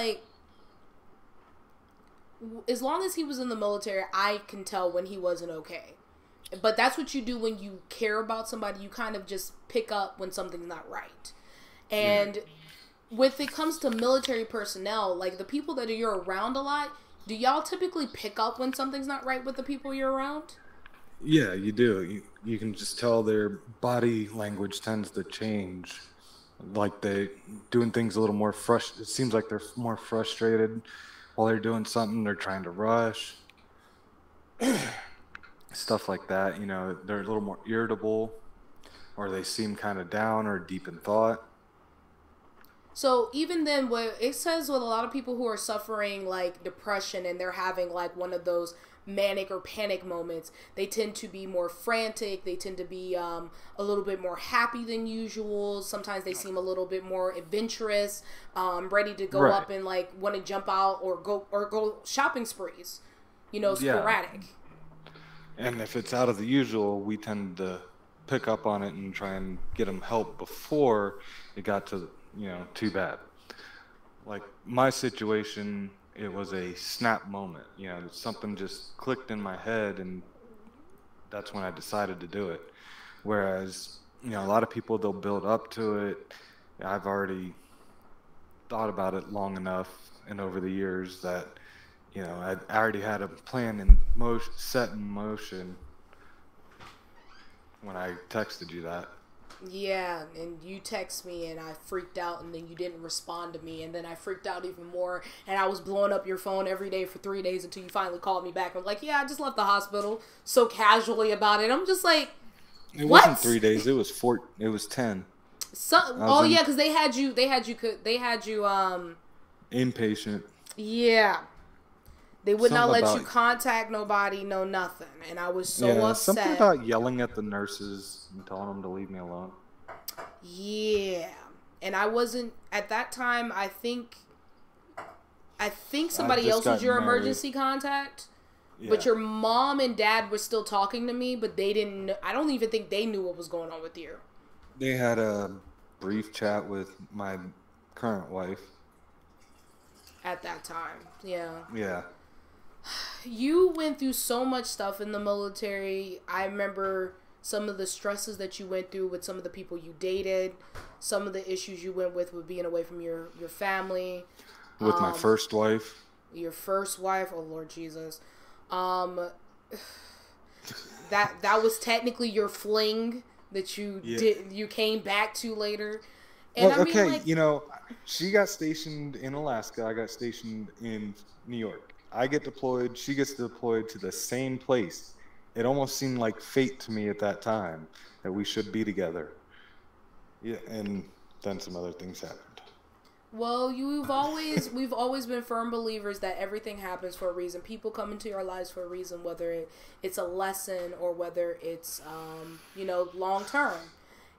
as long as he was in the military, I can tell when he wasn't okay. But that's what you do when you care about somebody. You kind of just pick up when something's not right. And when it comes to military personnel, the people that you're around a lot, do y'all typically pick up when something's not right with the people you're around? Yeah, you do. You can just tell their body language tends to change. Like they doing things a little more it seems like they're more frustrated while they're doing something. They're trying to rush, stuff like that. You know, they're a little more irritable, or they seem kind of down or deep in thought. So even then, what it says with a lot of people who are suffering like depression and they're having like one of those manic or panic moments, they tend to be more frantic. They tend to be a little bit more happy than usual. Sometimes they seem a little bit more adventurous, ready to go Right. up and like want to jump out or go shopping sprees. You know, Yeah. sporadic. And if it's out of the usual, we tend to pick up on it and try and get them help before it got to, too bad. Like my situation, it was a snap moment. Something just clicked in my head, and that's when I decided to do it. Whereas, a lot of people, they'll build up to it. I've already thought about it long enough and over the years that, I already had a plan in motion, set in motion when I texted you that. Yeah, and you text me and I freaked out and then you didn't respond to me and then I freaked out even more and I was blowing up your phone every day for 3 days until you finally called me back. I'm like, yeah, I just left the hospital so casually about it. I'm just like, It what? wasn't 3 days. It was 4. It was 10. Yeah, because they had you Inpatient. yeah. They would not Something let you about contact nobody, no nothing. And I was so yeah, upset. something about yelling at the nurses and telling them to leave me alone. Yeah. And I wasn't at that time. I think somebody else was your emergency contact. Yeah. But your mom and dad were still talking to me, but they didn't. I don't even think they knew what was going on with you. They had a brief chat with my current wife. At that time, yeah. Yeah. You went through so much stuff in the military. I remember some of the stresses that you went through with some of the people you dated, some of the issues you went with being away from your family. With my first wife. Your first wife, oh Lord Jesus. That was technically your fling that you came back to later. And well, I mean, okay, she got stationed in Alaska. I got stationed in New York. I get deployed. She gets deployed to the same place. It almost seemed like fate to me at that time that we should be together. Yeah, and then some other things happened. Well, we've always been firm believers that everything happens for a reason. People come into your lives for a reason, whether it's a lesson or whether it's long term.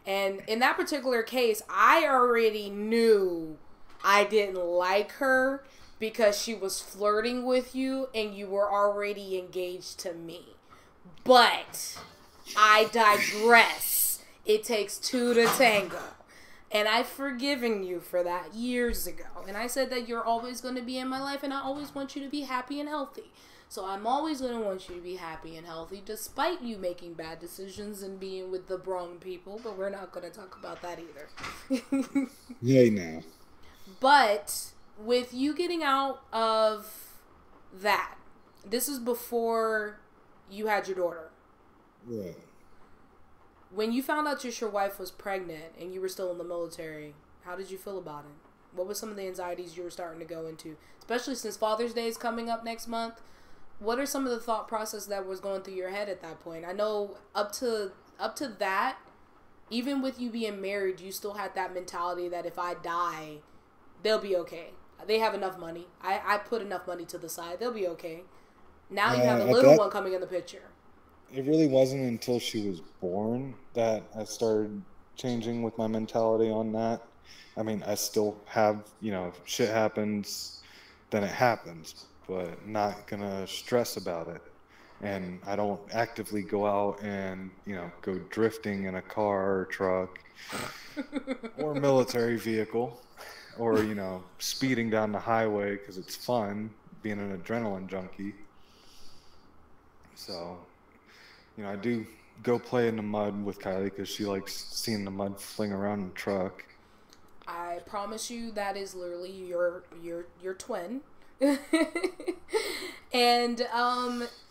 And in that particular case, I already knew I didn't like her because she was flirting with you and you were already engaged to me. But I digress. It takes two to tango. And I've forgiven you for that years ago. And I said that you're always going to be in my life and I always want you to be happy and healthy. So I'm always going to want you to be happy and healthy despite you making bad decisions and being with the wrong people. But we're not going to talk about that either. Yay now. But with you getting out of that, this is before you had your daughter. Right. When you found out your wife was pregnant and you were still in the military, how did you feel about it? What were some of the anxieties you were starting to go into? Especially since Father's Day is coming up next month. What are some of the thought process that was going through your head at that point? I know up to that, even with you being married, you still had that mentality that if I die, they'll be okay. They have enough money. I put enough money to the side. They'll be okay. Now you have a little one coming in the picture. It really wasn't until she was born that I started changing with my mentality on that. I mean, I still have, if shit happens, then it happens, but not gonna stress about it. And I don't actively go out and, go drifting in a car or truck or military vehicle or, speeding down the highway because it's fun being an adrenaline junkie. So, I do go play in the mud with Kylie because she likes seeing the mud fling around in the truck. I promise you that is literally your twin. And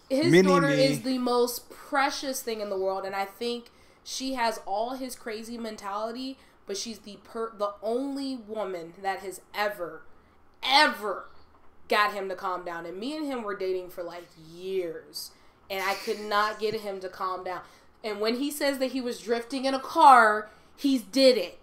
his daughter is the most precious thing in the world, and I think she has all his crazy mentality, but she's the only woman that has ever got him to calm down. And me and him were dating for like years, and I could not get him to calm down. And when he says that he was drifting in a car, he did it.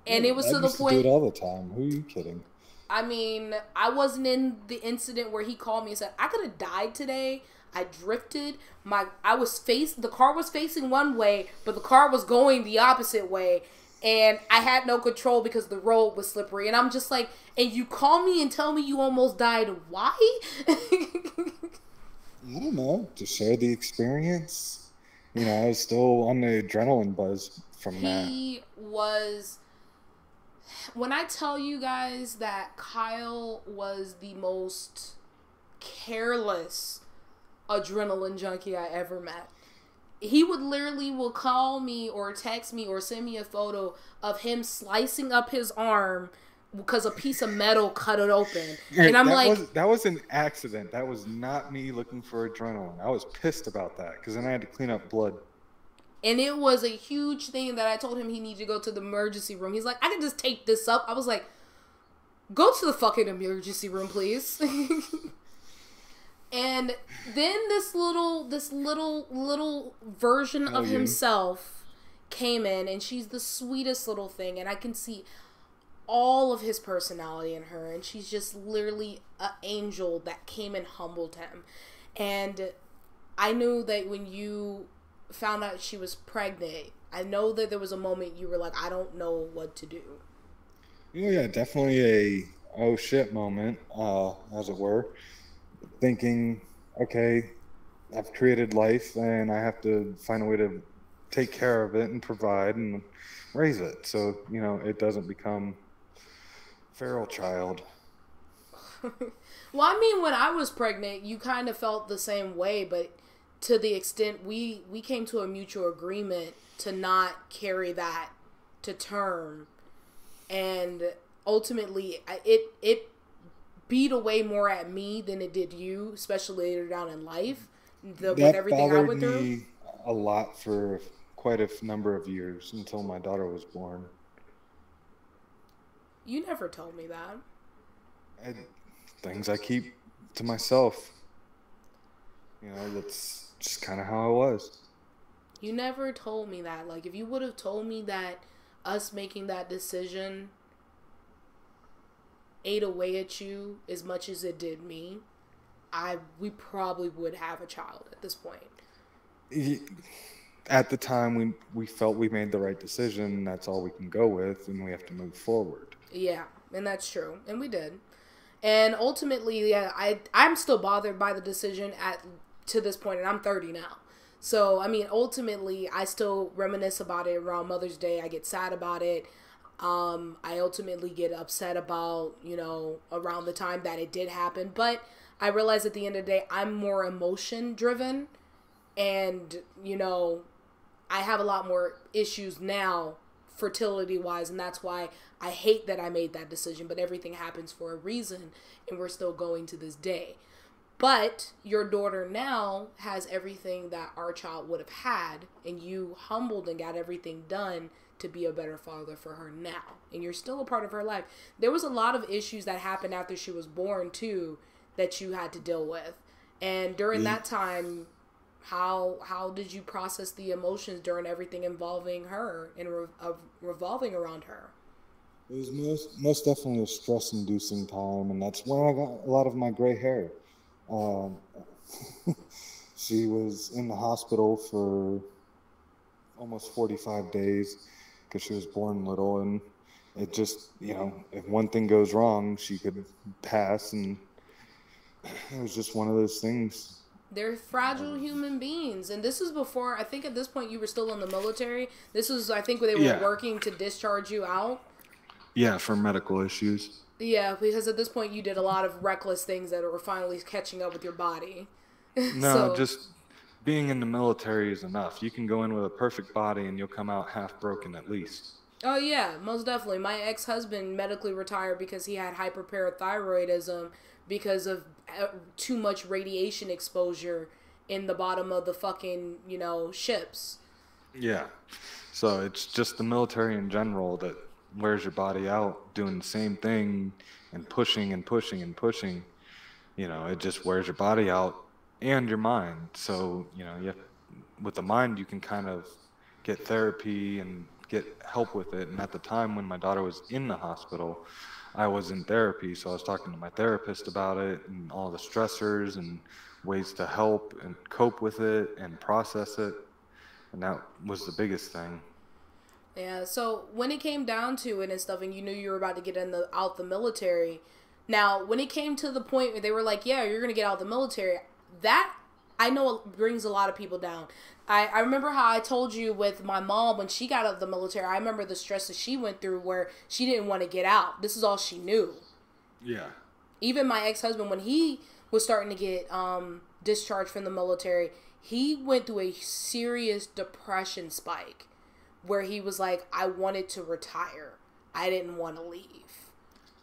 And it was to the point. I do it all the time. Who are you kidding? I mean, I wasn't in the incident where he called me and said, I could have died today. I drifted. The car was facing one way, but the car was going the opposite way. And I had no control because the road was slippery. And I'm just like, and you call me and tell me you almost died. Why? I don't know. To share the experience. You know, I was still on the adrenaline buzz from that. He was... When I tell you guys that Kyle was the most careless adrenaline junkie I ever met, he would literally call me or text me or send me a photo of him slicing up his arm because a piece of metal cut it open. And I'm that was an accident. That was not me looking for adrenaline. I was pissed about that because then I had to clean up blood. And it was a huge thing that I told him he needed to go to the emergency room. He's like, I can just take this up. I was like, go to the fucking emergency room, please. And then this little version of himself came in, and she's the sweetest little thing. And I can see all of his personality in her. And she's just literally an angel that came and humbled him. And I knew that when you found out she was pregnant, I know that there was a moment you were like, I don't know what to do. Yeah, definitely a oh shit moment, as it were. Thinking, okay, I've created life and I have to find a way to take care of it and provide and raise it so, you know, it doesn't become feral child. Well, I mean, when I was pregnant, you kind of felt the same way, but to the extent we came to a mutual agreement to not carry that to term, and ultimately it beat away more at me than it did you, especially later down in life. With everything I went through, bothered me a lot for quite a number of years until my daughter was born. You never told me that. Things I keep to myself. You know, that's just kind of how I was. You never told me that. Like, if you would have told me that us making that decision ate away at you as much as it did me, we probably would have a child at this point. At the time, we felt we made the right decision. That's all we can go with, and we have to move forward. Yeah, and that's true. And we did. And ultimately, yeah, I'm still bothered by the decision to this point, and I'm 30 now. So, I mean, ultimately, I still reminisce about it around Mother's Day. I get sad about it. I ultimately get upset about, you know, around the time that it did happen. But I realize at the end of the day, I'm more emotion driven. And, you know, I have a lot more issues now, fertility wise. And that's why I hate that I made that decision. But everything happens for a reason. And we're still going to this day. But your daughter now has everything that our child would have had, and you humbled and got everything done to be a better father for her now. And you're still a part of her life. There was a lot of issues that happened after she was born, too, that you had to deal with. And during that time, how did you process the emotions during everything involving her and revolving around her? It was most definitely a stress-inducing time, and that's when I got a lot of my gray hair. She was in the hospital for almost 45 days because she was born little, and it just, you know, if one thing goes wrong, she could pass, and it was just one of those things. They're fragile human beings, and this is before, I think at this point you were still in the military. This was, I think, when they were working to discharge you out. Yeah, for medical issues. Yeah, because at this point you did a lot of reckless things that were finally catching up with your body. No, just being in the military is enough. You can go in with a perfect body and you'll come out half broken at least. Oh yeah, most definitely. My ex-husband medically retired because he had hyperparathyroidism because of too much radiation exposure in the bottom of the fucking, ships. Yeah. So it's just the military in general that wears your body out doing the same thing and pushing and pushing and pushing. It just wears your body out and your mind. So, with the mind, you can kind of get therapy and get help with it. And at the time when my daughter was in the hospital, I was in therapy. So I was talking to my therapist about it and all the stressors and ways to help and cope with it and process it. And that was the biggest thing. Yeah, so when it came down to it and stuff, and you knew you were about to get out the military, now when it came to the point where they were like, "Yeah, you're gonna get out the military," that I know it brings a lot of people down. I remember how I told you with my mom when she got out of the military. I remember the stress that she went through where she didn't want to get out. This is all she knew. Yeah. Even my ex-husband, when he was starting to get discharged from the military, he went through a serious depression spike where he was like, I wanted to retire. I didn't want to leave.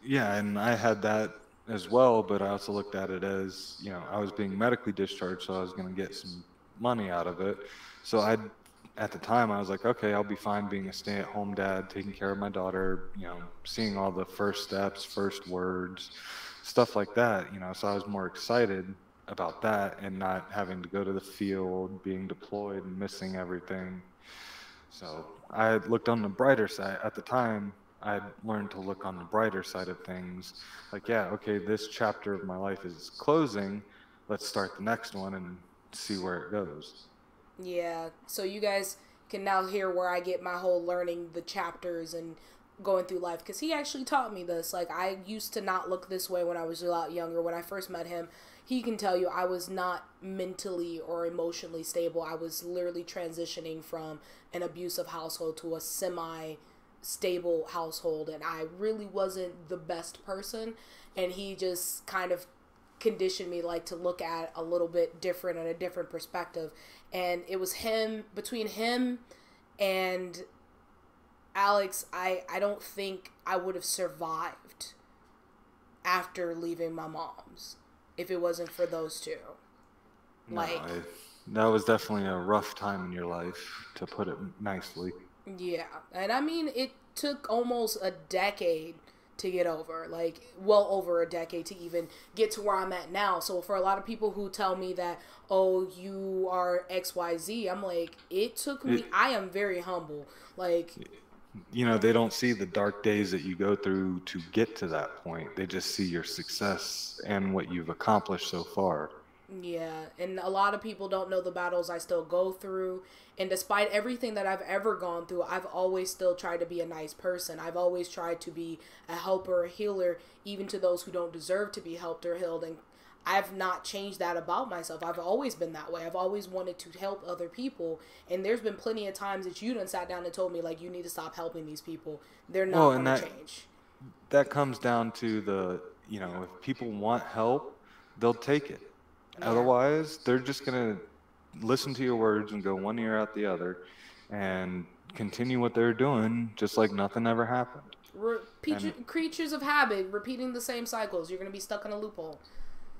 Yeah, and I had that as well, but I also looked at it as, I was being medically discharged, so I was going to get some money out of it. So at the time, I was like, okay, I'll be fine being a stay-at-home dad, taking care of my daughter, seeing all the first steps, first words, stuff like that, so I was more excited about that and not having to go to the field, being deployed and missing everything. So I had looked on the brighter side. At the time, I had learned to look on the brighter side of things. Like, yeah, okay, this chapter of my life is closing. Let's start the next one and see where it goes. Yeah, so you guys can now hear where I get my whole learning the chapters and going through life. Because he actually taught me this. Like, I used to not look this way when I was a lot younger. When I first met him, he can tell you I was not mentally or emotionally stable. I was literally transitioning from an abusive household to a semi-stable household, and I really wasn't the best person. And he just kind of conditioned me like to look at a little bit different and a different perspective. And it was between him and Alex, I don't think I would have survived after leaving my mom's if it wasn't for those two. No, that was definitely a rough time in your life, to put it nicely. Yeah, and I mean, it took almost a decade to get over, like, well over a decade to even get to where I'm at now. So for a lot of people who tell me that, oh, you are XYZ, I'm like, it took me, I am very humble. Like, They don't see the dark days that you go through to get to that point. They just see your success and what you've accomplished so far. yeah, and a lot of people don't know the battles I still go through. And despite everything that I've ever gone through, I've always still tried to be a nice person. I've always tried to be a helper, a healer, even to those who don't deserve to be helped or healed. And I've not changed that about myself. I've always been that way. I've always wanted to help other people. And there's been plenty of times that you done sat down and told me, like, you need to stop helping these people. They're not going to change. That comes down to if people want help, they'll take it. Yeah. Otherwise, they're just going to listen to your words and go one ear out the other and continue what they're doing just like nothing ever happened. Creatures of habit, repeating the same cycles. You're going to be stuck in a loophole.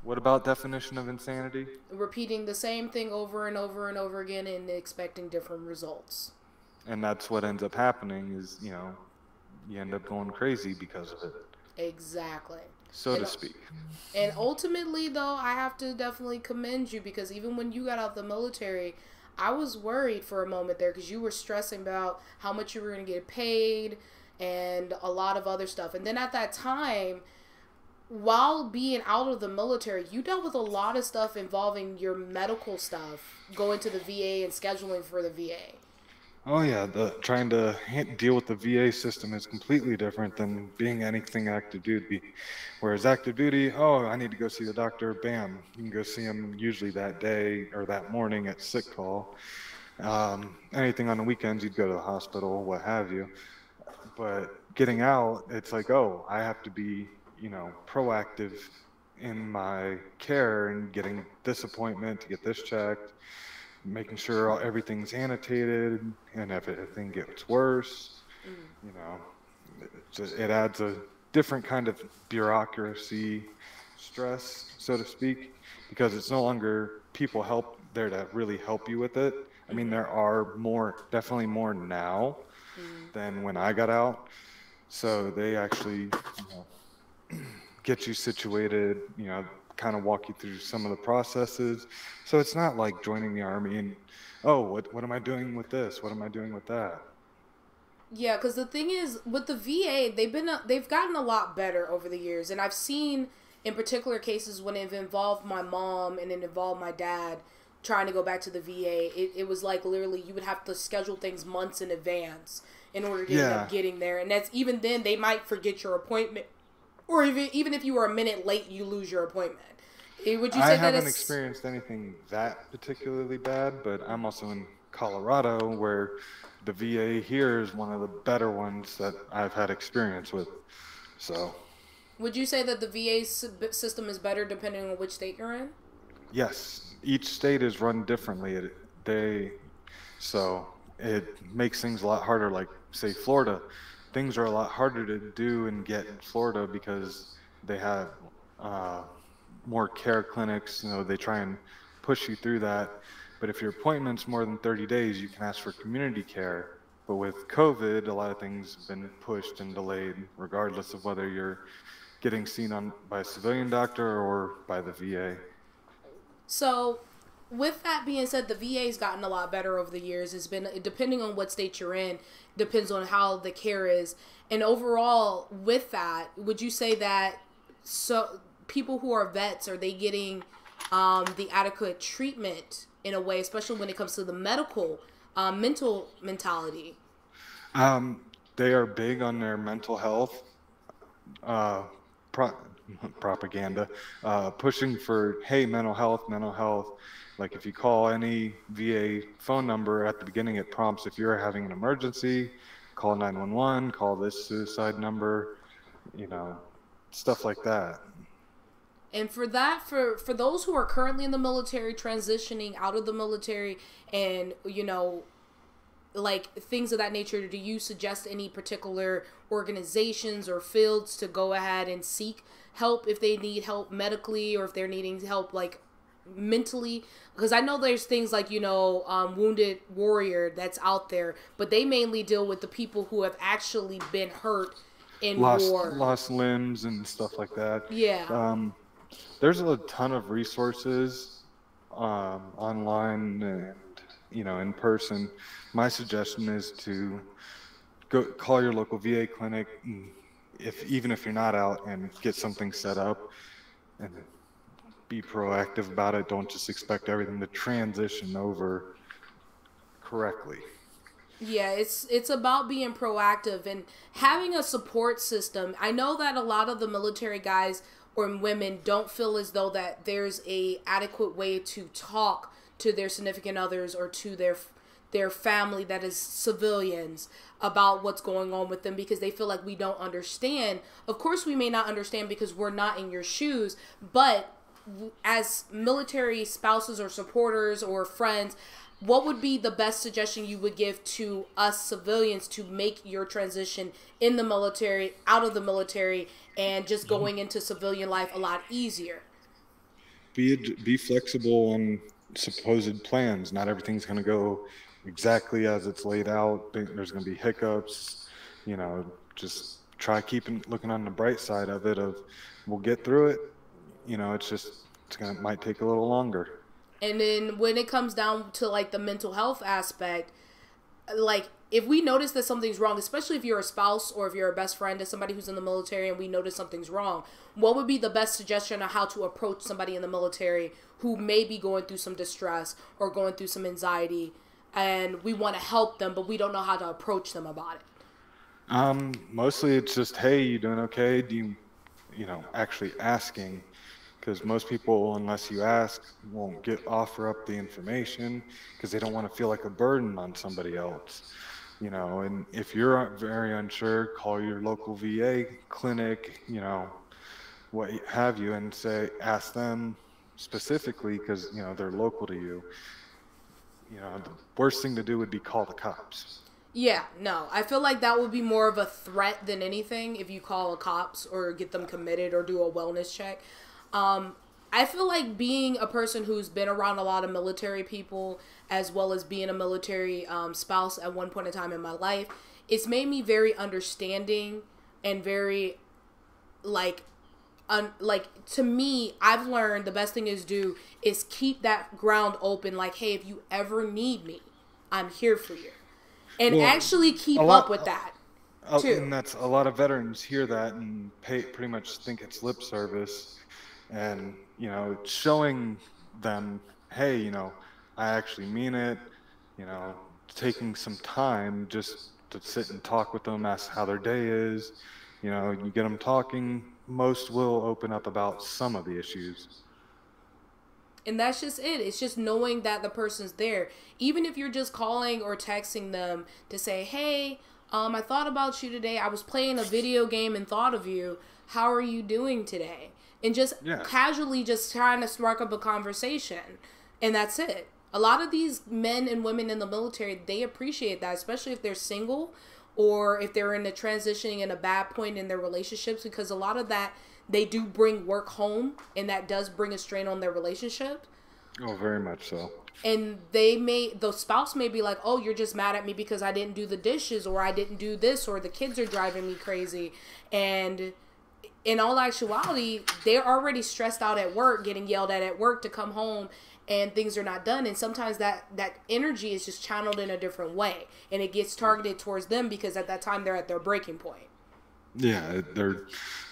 What about definition of insanity? Repeating the same thing over and over and over again and expecting different results. And that's what ends up happening is, you end up going crazy because of it. Exactly. So to speak. And ultimately, though, I have to definitely commend you because even when you got out the military, I was worried for a moment there because you were stressing about how much you were going to get paid and a lot of other stuff. And then at that time, while being out of the military, you dealt with a lot of stuff involving your medical stuff, going to the VA and scheduling for the VA. Oh yeah, trying to deal with the VA system is completely different than being anything active duty. Whereas active duty, oh, I need to go see the doctor, bam, you can go see him usually that day or that morning at sick call. Anything on the weekends, you'd go to the hospital, what have you. But getting out, it's like, oh, I have to be, proactive in my care and getting this appointment to get this checked, making sure everything's annotated, and if anything gets worse, it adds a different kind of bureaucracy stress, so to speak, because it's no longer people help there to really help you with it. I mean, there are definitely more now than when I got out. So they actually, get you situated, kind of walk you through some of the processes. So it's not like joining the army and, oh, what am I doing with this? What am I doing with that? Yeah, because the thing is, with the VA, they've gotten a lot better over the years, and I've seen in particular cases when it involved my mom and it involved my dad trying to go back to the VA. It was like literally you would have to schedule things months in advance in order to end Yeah, up getting there, and that's even then they might forget your appointment, or even if you were a minute late, you lose your appointment. Would you I say that haven't it's experienced anything that particularly bad, but I'm also in Colorado where the VA here is one of the better ones that I've had experience with. So, would you say that the VA system is better depending on which state you're in? yes, each state is run differently. They so it makes things a lot harder. Like say Florida, things are a lot harder to do and get in Florida because they have uh, more care clinics. They try and push you through that. But if your appointment's more than 30 days, you can ask for community care. But with COVID, a lot of things have been pushed and delayed, regardless of whether you're getting seen on by a civilian doctor or by the VA. So, with that being said, the VA's gotten a lot better over the years. It's been depending on what state you're in, depends on how the care is. And overall, with that, would you say that people who are vets are they getting the adequate treatment in a way, especially when it comes to the mental mentality? Um, they are big on their mental health uh, pro- propaganda, pushing for, hey, mental health, mental health. Like if you call any VA phone number at the beginning, it prompts if you're having an emergency, call 911, call this suicide number, you know, stuff like that. And for that, for those who are currently in the military, transitioning out of the military, and like things of that nature, do you suggest any particular organizations or fields to go ahead and seek help if they need help medically or if they're needing help like mentally? Because I know there's things like Wounded Warrior that's out there, but they mainly deal with the people who have actually been hurt in war. Lost limbs and stuff like that. Yeah. Um, there's a ton of resources online and in person. My suggestion is to go call your local VA clinic, if even if you're not out, and get something set up and be proactive about it. Don't just expect everything to transition over correctly. Yeah, it's about being proactive and having a support system. I know that a lot of the military guys or women don't feel as though that there's a adequate way to talk to their significant others or to their family that is civilians about what's going on with them because they feel like we don't understand. Of course, we may not understand because we're not in your shoes, but as military spouses or supporters or friends, what would be the best suggestion you would give to us civilians to make your transition in the military, out of the military, and just going into civilian life a lot easier? Be flexible on supposed plans. Not everything's going to go exactly as it's laid out. There's going to be hiccups. Just try keeping looking on the bright side of it. We'll get through it. Might take a little longer. And then when it comes down to like the mental health aspect, like if we notice that something's wrong, especially if you're a spouse or if you're a best friend to somebody who's in the military and we notice something's wrong, what would be the best suggestion on how to approach somebody in the military who may be going through some distress or going through some anxiety and we want to help them, but we don't know how to approach them about it? Mostly it's just, hey, you doing okay? Do actually asking, because most people, unless you ask, won't offer up the information because they don't want to feel like a burden on somebody else. And if you're very unsure, call your local VA clinic, what have you, and ask them specifically because, they're local to you. The worst thing to do would be call the cops. Yeah, no. I feel like that would be more of a threat than anything if you call a cops or get them committed or do a wellness check. I feel like being a person who's been around a lot of military people, as well as being a military spouse at one point in time in my life, it's made me very understanding and very like like to me, I've learned the best thing is keep that ground open. Like, hey, if you ever need me, I'm here for you, and Well, actually a keep up with lot, that too. and that's a lot of veterans hear that and pretty much think it's lip service, and showing them, hey, I actually mean it. You know, taking some time just to sit and talk with them, ask how their day is. You get them talking. Most will open up about some of the issues. And that's just it. It's just knowing that the person's there. Even if you're just calling or texting them to say, hey, I thought about you today. I was playing a video game and thought of you. How are you doing today? And just Yeah. casually just trying to spark up a conversation. And that's it. A lot of these men and women in the military, they appreciate that, especially if they're single or if they're in a transitioning in a bad point in their relationships, because a lot of that, they do bring work home, and that does bring a strain on their relationship. Oh, very much so. And the spouse may be like, oh, you're just mad at me because I didn't do the dishes, or I didn't do this, or the kids are driving me crazy. And in all actuality, they're already stressed out at work, getting yelled at work to come home, and things are not done. And sometimes that energy is just channeled in a different way, and it gets targeted towards them because at that time they're at their breaking point. Yeah, they're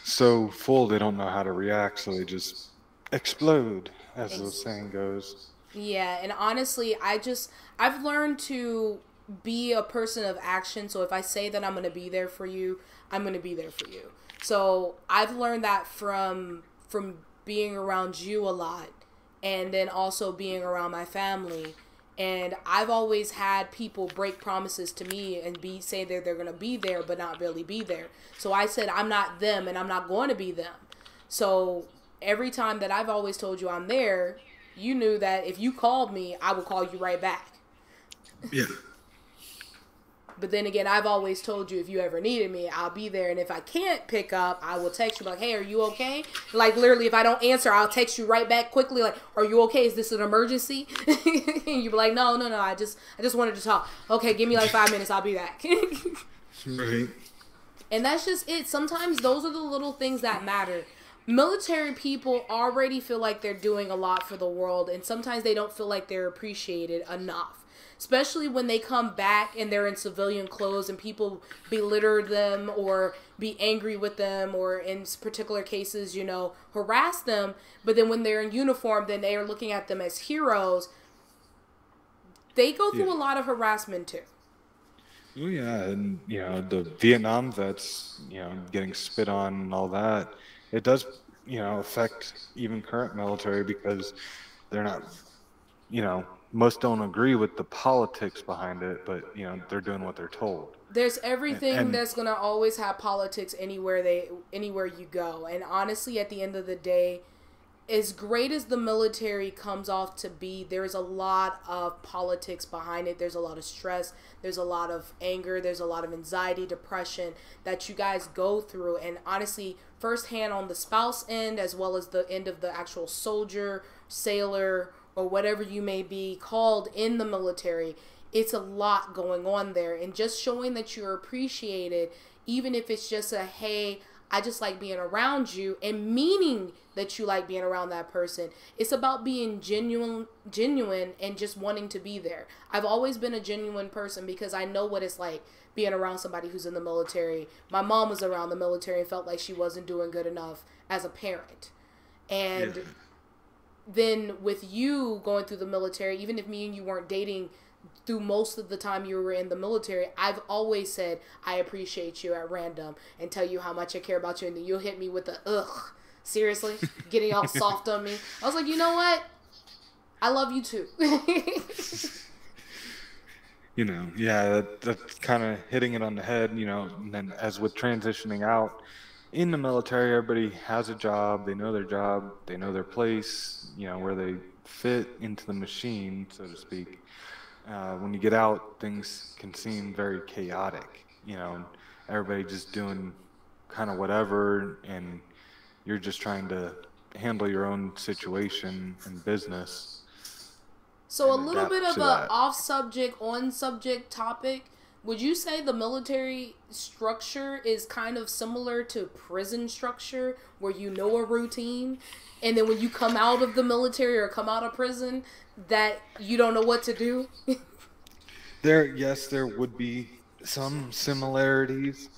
so full they don't know how to react, so they just explode, as the Ex- saying goes. Yeah, and honestly, I've learned to be a person of action. So if I say that I'm going to be there for you, I'm going to be there for you. So I've learned that from being around you a lot, and then also being around my family. And I've always had people break promises to me and say that they're going to be there but not really be there. So I said I'm not them and I'm not going to be them. So every time that I've always told you I'm there, you knew that if you called me, I would call you right back. Yeah. But then again, I've always told you if you ever needed me, I'll be there. And if I can't pick up, I will text you like, hey, are you okay? Like literally, if I don't answer, I'll text you right back quickly like, are you okay? Is this an emergency? And you be like, no. I just wanted to talk. Okay, give me like 5 minutes. I'll be back. Right. And that's just it. Sometimes those are the little things that matter. Military people already feel like they're doing a lot for the world, and sometimes they don't feel like they're appreciated enough. Especially when they come back and they're in civilian clothes and people belittle them or be angry with them or in particular cases, harass them. But then when they're in uniform, then they are looking at them as heroes. They go through Yeah. a lot of harassment too. Oh yeah, and the Vietnam vets, getting spit on and all that. It does, affect even current military because they're not, most don't agree with the politics behind it, but they're doing what they're told. There's And, everything and that's gonna always have politics anywhere you go. And honestly, at the end of the day, as great as the military comes off to be, there's a lot of politics behind it. There's a lot of stress. There's a lot of anger. There's a lot of anxiety, depression that you guys go through. And honestly, firsthand on the spouse end, as well as the end of the actual soldier, sailor, or whatever you may be called in the military, it's a lot going on there. And just showing that you're appreciated, even if it's just a, hey, I just like being around you, and meaning that you like being around that person. It's about being genuine and just wanting to be there. I've always been a genuine person because I know what it's like being around somebody who's in the military. My mom was around the military and felt like she wasn't doing good enough as a parent. yeah, And then with you going through the military, even if me and you weren't dating through most of the time you were in the military, I've always said I appreciate you at random and tell you how much I care about you, and then you'll hit me with the ugh, seriously, getting all soft on me. I was like, you know what? I love you too. yeah, that's kind of hitting it on the head, and then as with transitioning out in the military, everybody has a job, they know their job, they know their place, where they fit into the machine, so to speak. When you get out, things can seem very chaotic, everybody just doing kind of whatever, and you're just trying to handle your own situation and business So a and little bit adapt of to a that. off subject, on subject topic. Would you say the military structure is kind of similar to prison structure, where you know a routine, and then when you come out of the military or come out of prison, that you don't know what to do? Yes, there would be some similarities.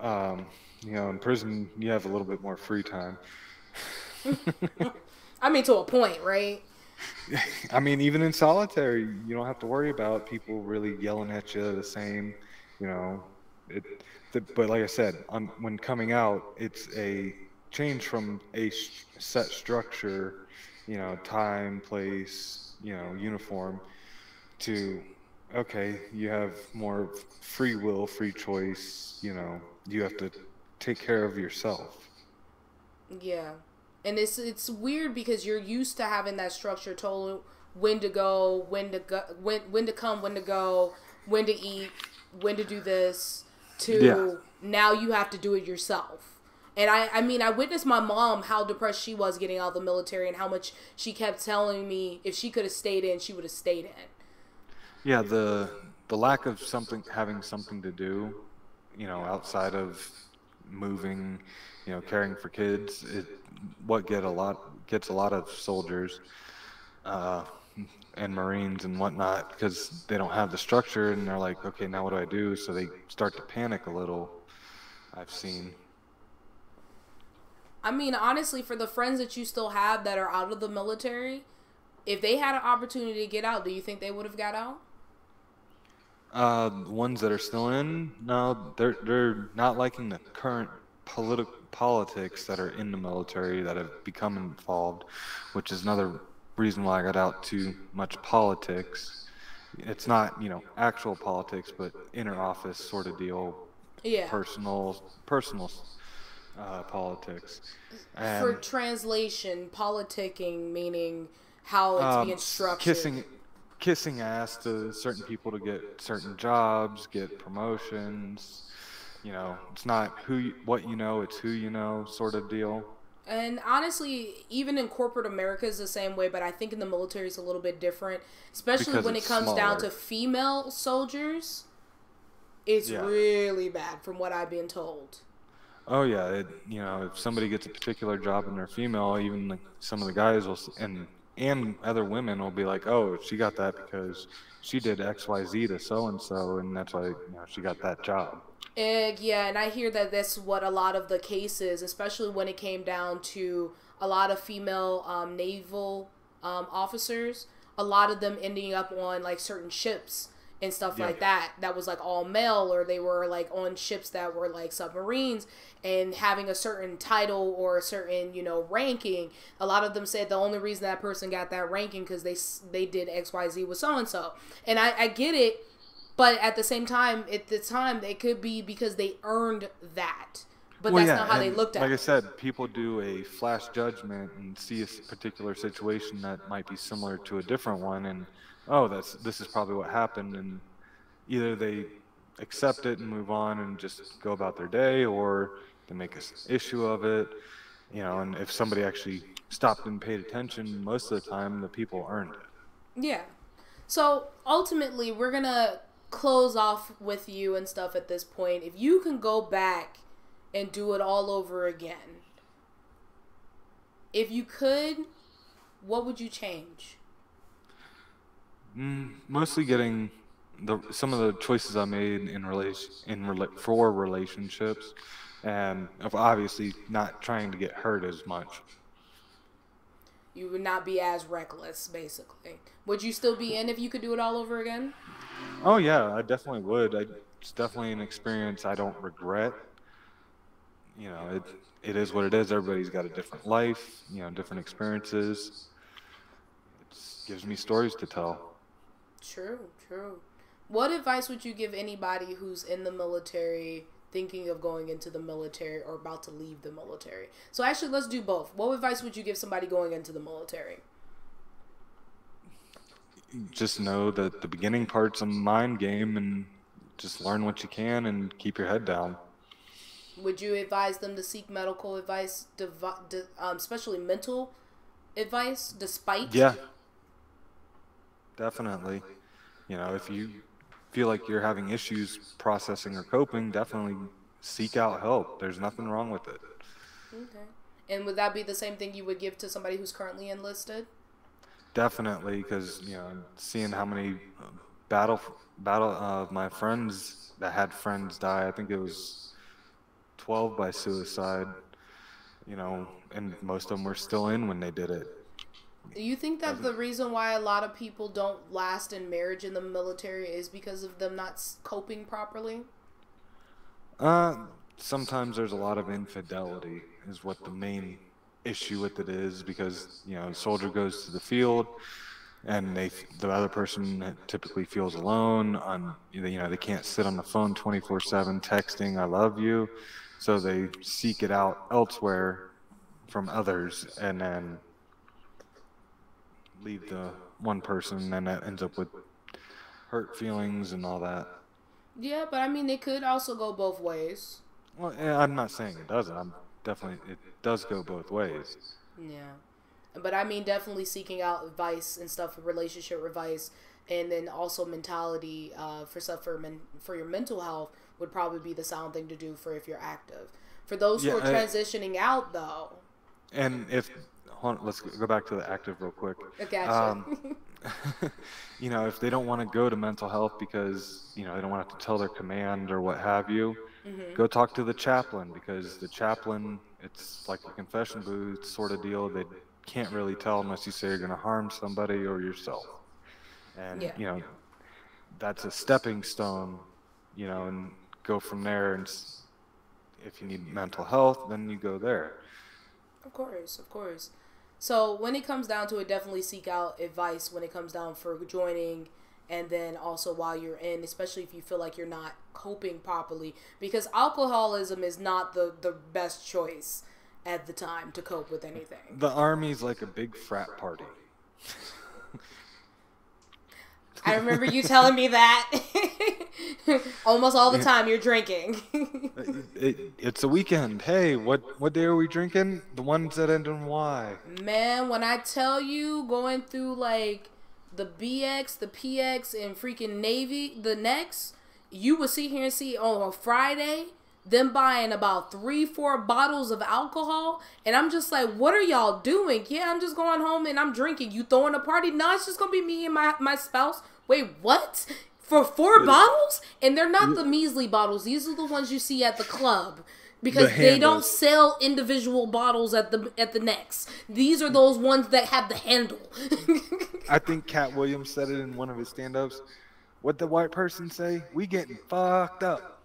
Um, in prison you have a little bit more free time. I mean, to a point, right? I mean, even in solitary, you don't have to worry about people really yelling at you the same. You know, it. But like I said, when coming out, it's a change from a set structure, time, place, uniform, to okay, you have more free will, free choice. You have to take care of yourself. Yeah, and it's weird because you're used to having that structure told when to go, when to come, when to go, when to eat, when to do this. Yeah. To now you have to do it yourself. And I mean, I witnessed my mom how depressed she was getting out of the military and how much she kept telling me if she could have stayed in, she would have stayed in. Yeah, the lack of having something to do, outside of moving, caring for kids, what gets a lot of soldiers uh, and Marines and whatnot, because they don't have the structure and they're like, okay, now what do I do? So they start to panic a little. I've seen. I mean, honestly, for the friends that you still have that are out of the military, if they had an opportunity to get out, do you think they would have got out? Ones that are still in, no, they're not liking the current politics that are in the military that have become involved, which is another reason why I got out too much politics. It's not, actual politics, but inner office sort of deal, Yeah. personal politics, For and translation, politicking meaning how it's being structured. kissing ass to certain people to get certain jobs, get promotions. It's not what you know, it's who you know, sort of deal. And honestly, even in corporate America is the same way, but I think in the military it's a little bit different, especially Because when it's it comes down smaller. to female soldiers. It's Yeah. really bad from what I've been told. Oh yeah. If somebody gets a particular job and they're female, even some of the guys will, and other women will be like, oh, she got that because she did X, Y, Z to so and so, and that's why she got that job. Yeah, and I hear that that's what a lot of the cases, especially when it came down to a lot of female naval officers, a lot of them ending up on like certain ships and stuff Yeah. like that. That was like all male, or they were like on ships that were like submarines and having a certain title or a certain ranking. A lot of them said the only reason that person got that ranking because they did XYZ with so and so, and I get it. But at the same time, at the time, it could be because they earned that. But Well, that's yeah, not how they and looked at like I it. said, people do a flash judgment and see a particular situation that might be similar to a different one, and oh, this is probably what happened, and either they accept it and move on and just go about their day, or they make an issue of it, and if somebody actually stopped and paid attention, most of the time the people earned it. Yeah. So ultimately, we're going to close off with you and stuff at this point. If you can go back and do it all over again, if you could, what would you change? Mostly getting some of the choices I made for relationships, and of obviously not trying to get hurt as much. You would not be as reckless, basically. Would you still be in if you could do it all over again? Oh yeah, I definitely would. It's definitely an experience I don't regret. It is what it is. Everybody's got a different life, different experiences. It gives me stories to tell. True, true. What advice would you give anybody who's in the military, thinking of going into the military, or about to leave the military? So actually, let's do both. What advice would you give somebody going into the military? Just know that the beginning part's a mind game, and just learn what you can and keep your head down. Would you advise them to seek medical advice, especially mental advice, despite? Yeah, definitely. You know, if you feel like you're having issues processing or coping, definitely seek out help. There's nothing wrong with it. Okay. And would that be the same thing you would give to somebody who's currently enlisted? Definitely, because you know, seeing how many battle my friends that had friends die. I think it was 12 by suicide. You know, and most of them were still in when they did it. Do you think that Doesn't the reason why a lot of people don't last in marriage in the military is because of them not coping properly? uh sometimes there's a lot of infidelity is what the main issue with it is, because you know, a soldier goes to the field and the other person typically feels alone on, you know, they can't sit on the phone 24/7 texting I love you, so they seek it out elsewhere from others, and then leave the one person, and that ends up with hurt feelings and all that. Yeah, but I mean, it could also go both ways. Well, yeah, I'm not saying it doesn't. I'm definitely, it does go both ways. Yeah. But I mean, definitely seeking out advice and stuff, relationship advice, and then also mentality for stuff for your mental health would probably be the sound thing to do for if you're active. For those who Yeah, are transitioning out, though. and if hold on, let's go back to the active real quick. I gotcha. Um, you know, if they don't want to go to mental health because, you know, they don't want to have to tell their command or what have you, Mm-hmm. go talk to the chaplain, because the chaplain, it's like a confession booth sort of deal. They can't really tell unless you say you're going to harm somebody or yourself. And, Yeah. you know, that's a stepping stone, you know, and go from there. And if you need mental health, then you go there. Of course, of course. So when it comes down to it, definitely seek out advice when it comes down for joining, and then also while you're in, especially if you feel like you're not coping properly, because alcoholism is not the best choice at the time to cope with anything. The army's like a big frat party. I remember you telling me that almost all the Yeah. time you're drinking. It's a weekend. Hey, what day are we drinking? The ones that end in Y. Man, when I tell you going through like the BX, the PX, and freaking Navy, the next, you would sit here and see on a Friday them buying about 3-4 bottles of alcohol, and I'm just like, what are y'all doing? Yeah, I'm just going home and I'm drinking. You throwing a party? No, it's just gonna be me and my spouse. Wait, what? For 4 bottles? And they're not the measly bottles. These are the ones you see at the club. Because The they don't handles. sell individual bottles at the necks. These are those ones that have the handle. I think Cat Williams said it in one of his stand-ups. What the white person say? We getting fucked up.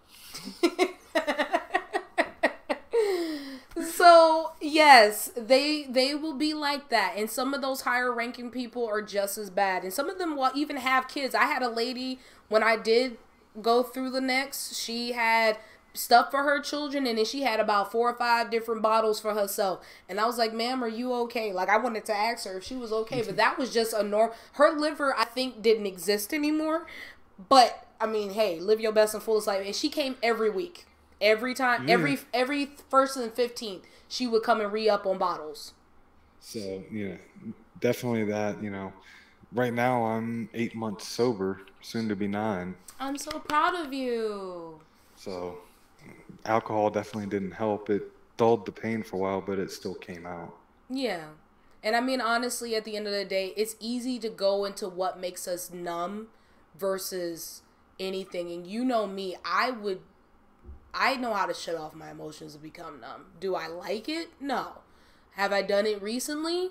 So yes, they will be like that, and some of those higher ranking people are just as bad, and some of them will even have kids. I had a lady when I did go through the next. She had stuff for her children, and then she had about 4 or 5 different bottles for herself. And I was like, "Ma'am, are you okay?" Like, I wanted to ask her if she was okay, but that was just a norm. Her liver, I think, didn't exist anymore. But I mean, hey, live your best and fullest life. And she came every week. Every time, Yeah. every 1st and 15th, she would come and re-up on bottles. So, yeah, definitely that, you know. Right now, I'm 8 months sober, soon to be 9. I'm so proud of you. So, alcohol definitely didn't help. It dulled the pain for a while, but it still came out. Yeah. And I mean, honestly, at the end of the day, it's easy to go into what makes us numb versus anything. And you know me, I know how to shut off my emotions and become numb. Do I like it? No. Have I done it recently?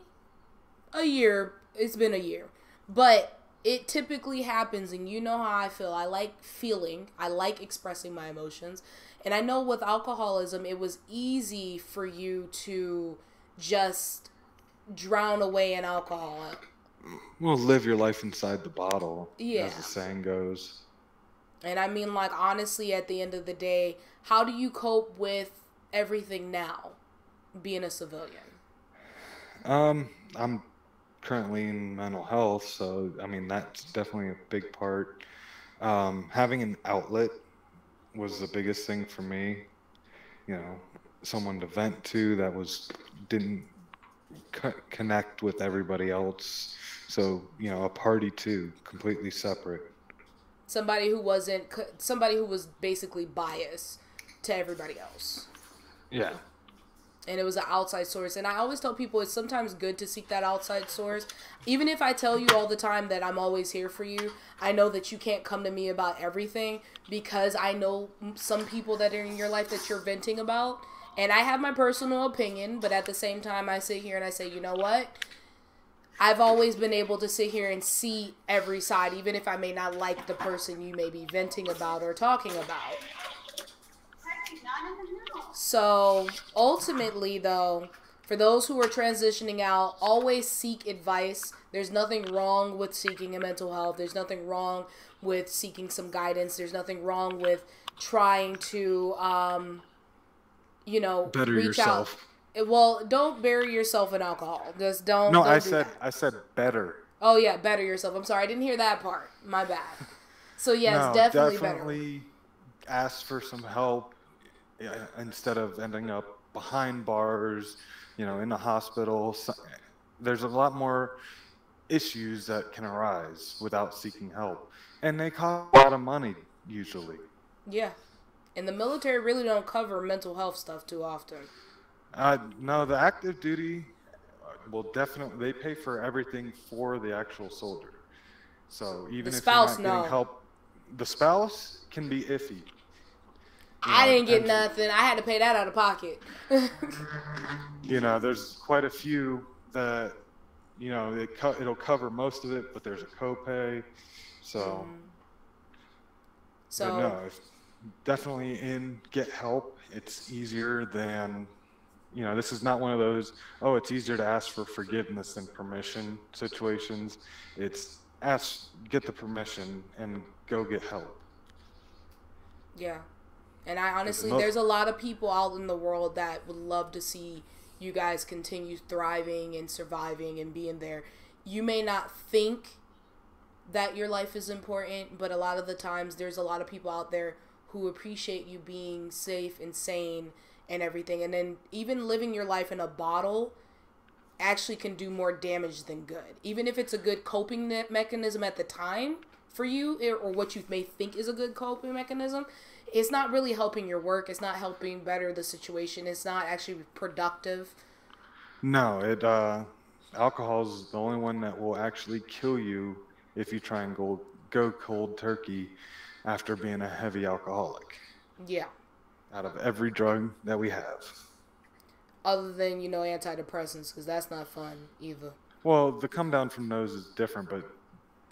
A year. It's been a year. But it typically happens, and you know how I feel. I like feeling. I like expressing my emotions. And I know with alcoholism, it was easy for you to just drown away in alcohol. Well, live your life inside the bottle, Yeah. as the saying goes. And I mean, like, honestly, at the end of the day, how do you cope with everything now, being a civilian? I'm currently in mental health, so I mean that's definitely a big part. Having an outlet was the biggest thing for me. you know, someone to vent to that didn't connect with everybody else. So, you know, a party too, completely separate. Somebody who was basically biased to everybody else. Yeah. And it was an outside source. And I always tell people it's sometimes good to seek that outside source. Even if I tell you all the time that I'm always here for you, I know that you can't come to me about everything because I know some people that are in your life that you're venting about. And I have my personal opinion, but at the same time, I sit here and I say, you know what? I've always been able to sit here and see every side, even if I may not like the person you may be venting about or talking about. So ultimately, though, for those who are transitioning out, always seek advice. There's nothing wrong with seeking a mental health. There's nothing wrong with seeking some guidance. There's nothing wrong with trying to, better reach yourself. out. Well, don't bury yourself in alcohol. Just don't. No, don't I do said that. I said better. Oh yeah, better yourself. I'm sorry, I didn't hear that part. My bad. So yes, No, definitely definitely ask for some help instead of ending up behind bars, you know, in the hospital. There's a lot more issues that can arise without seeking help, and they cost a lot of money usually. better. Yeah, and the military really don't cover mental health stuff too often. No, the active duty will definitely, they pay for everything for the actual soldier. So The even if you're spouse, not getting no. help, the spouse can be iffy. I didn't get And nothing. I had to pay that out of pocket. there's quite a few that it'll cover most of it, but there's a copay. So, but So no, definitely get help. It's easier than this is not one of those, oh, it's easier to ask for forgiveness than permission situations. It's get the permission and go get help. yeah, and I honestly, there's a lot of people out in the world that would love to see you guys continue thriving and surviving and being there. You may not think that your life is important, but a lot of the times there's a lot of people out there who appreciate you being safe and sane and everything. And then even living your life in a bottle actually can do more damage than good. Even if it's a good coping mechanism at the time for you, or what you may think is a good coping mechanism, it's not really helping your work. It's not helping better the situation. It's not actually productive. No, alcohol is the only one that will actually kill you if you try and go cold turkey after being a heavy alcoholic. Yeah. Out of every drug that we have. Other than, antidepressants, because that's not fun either. Well, the come down from those is different, but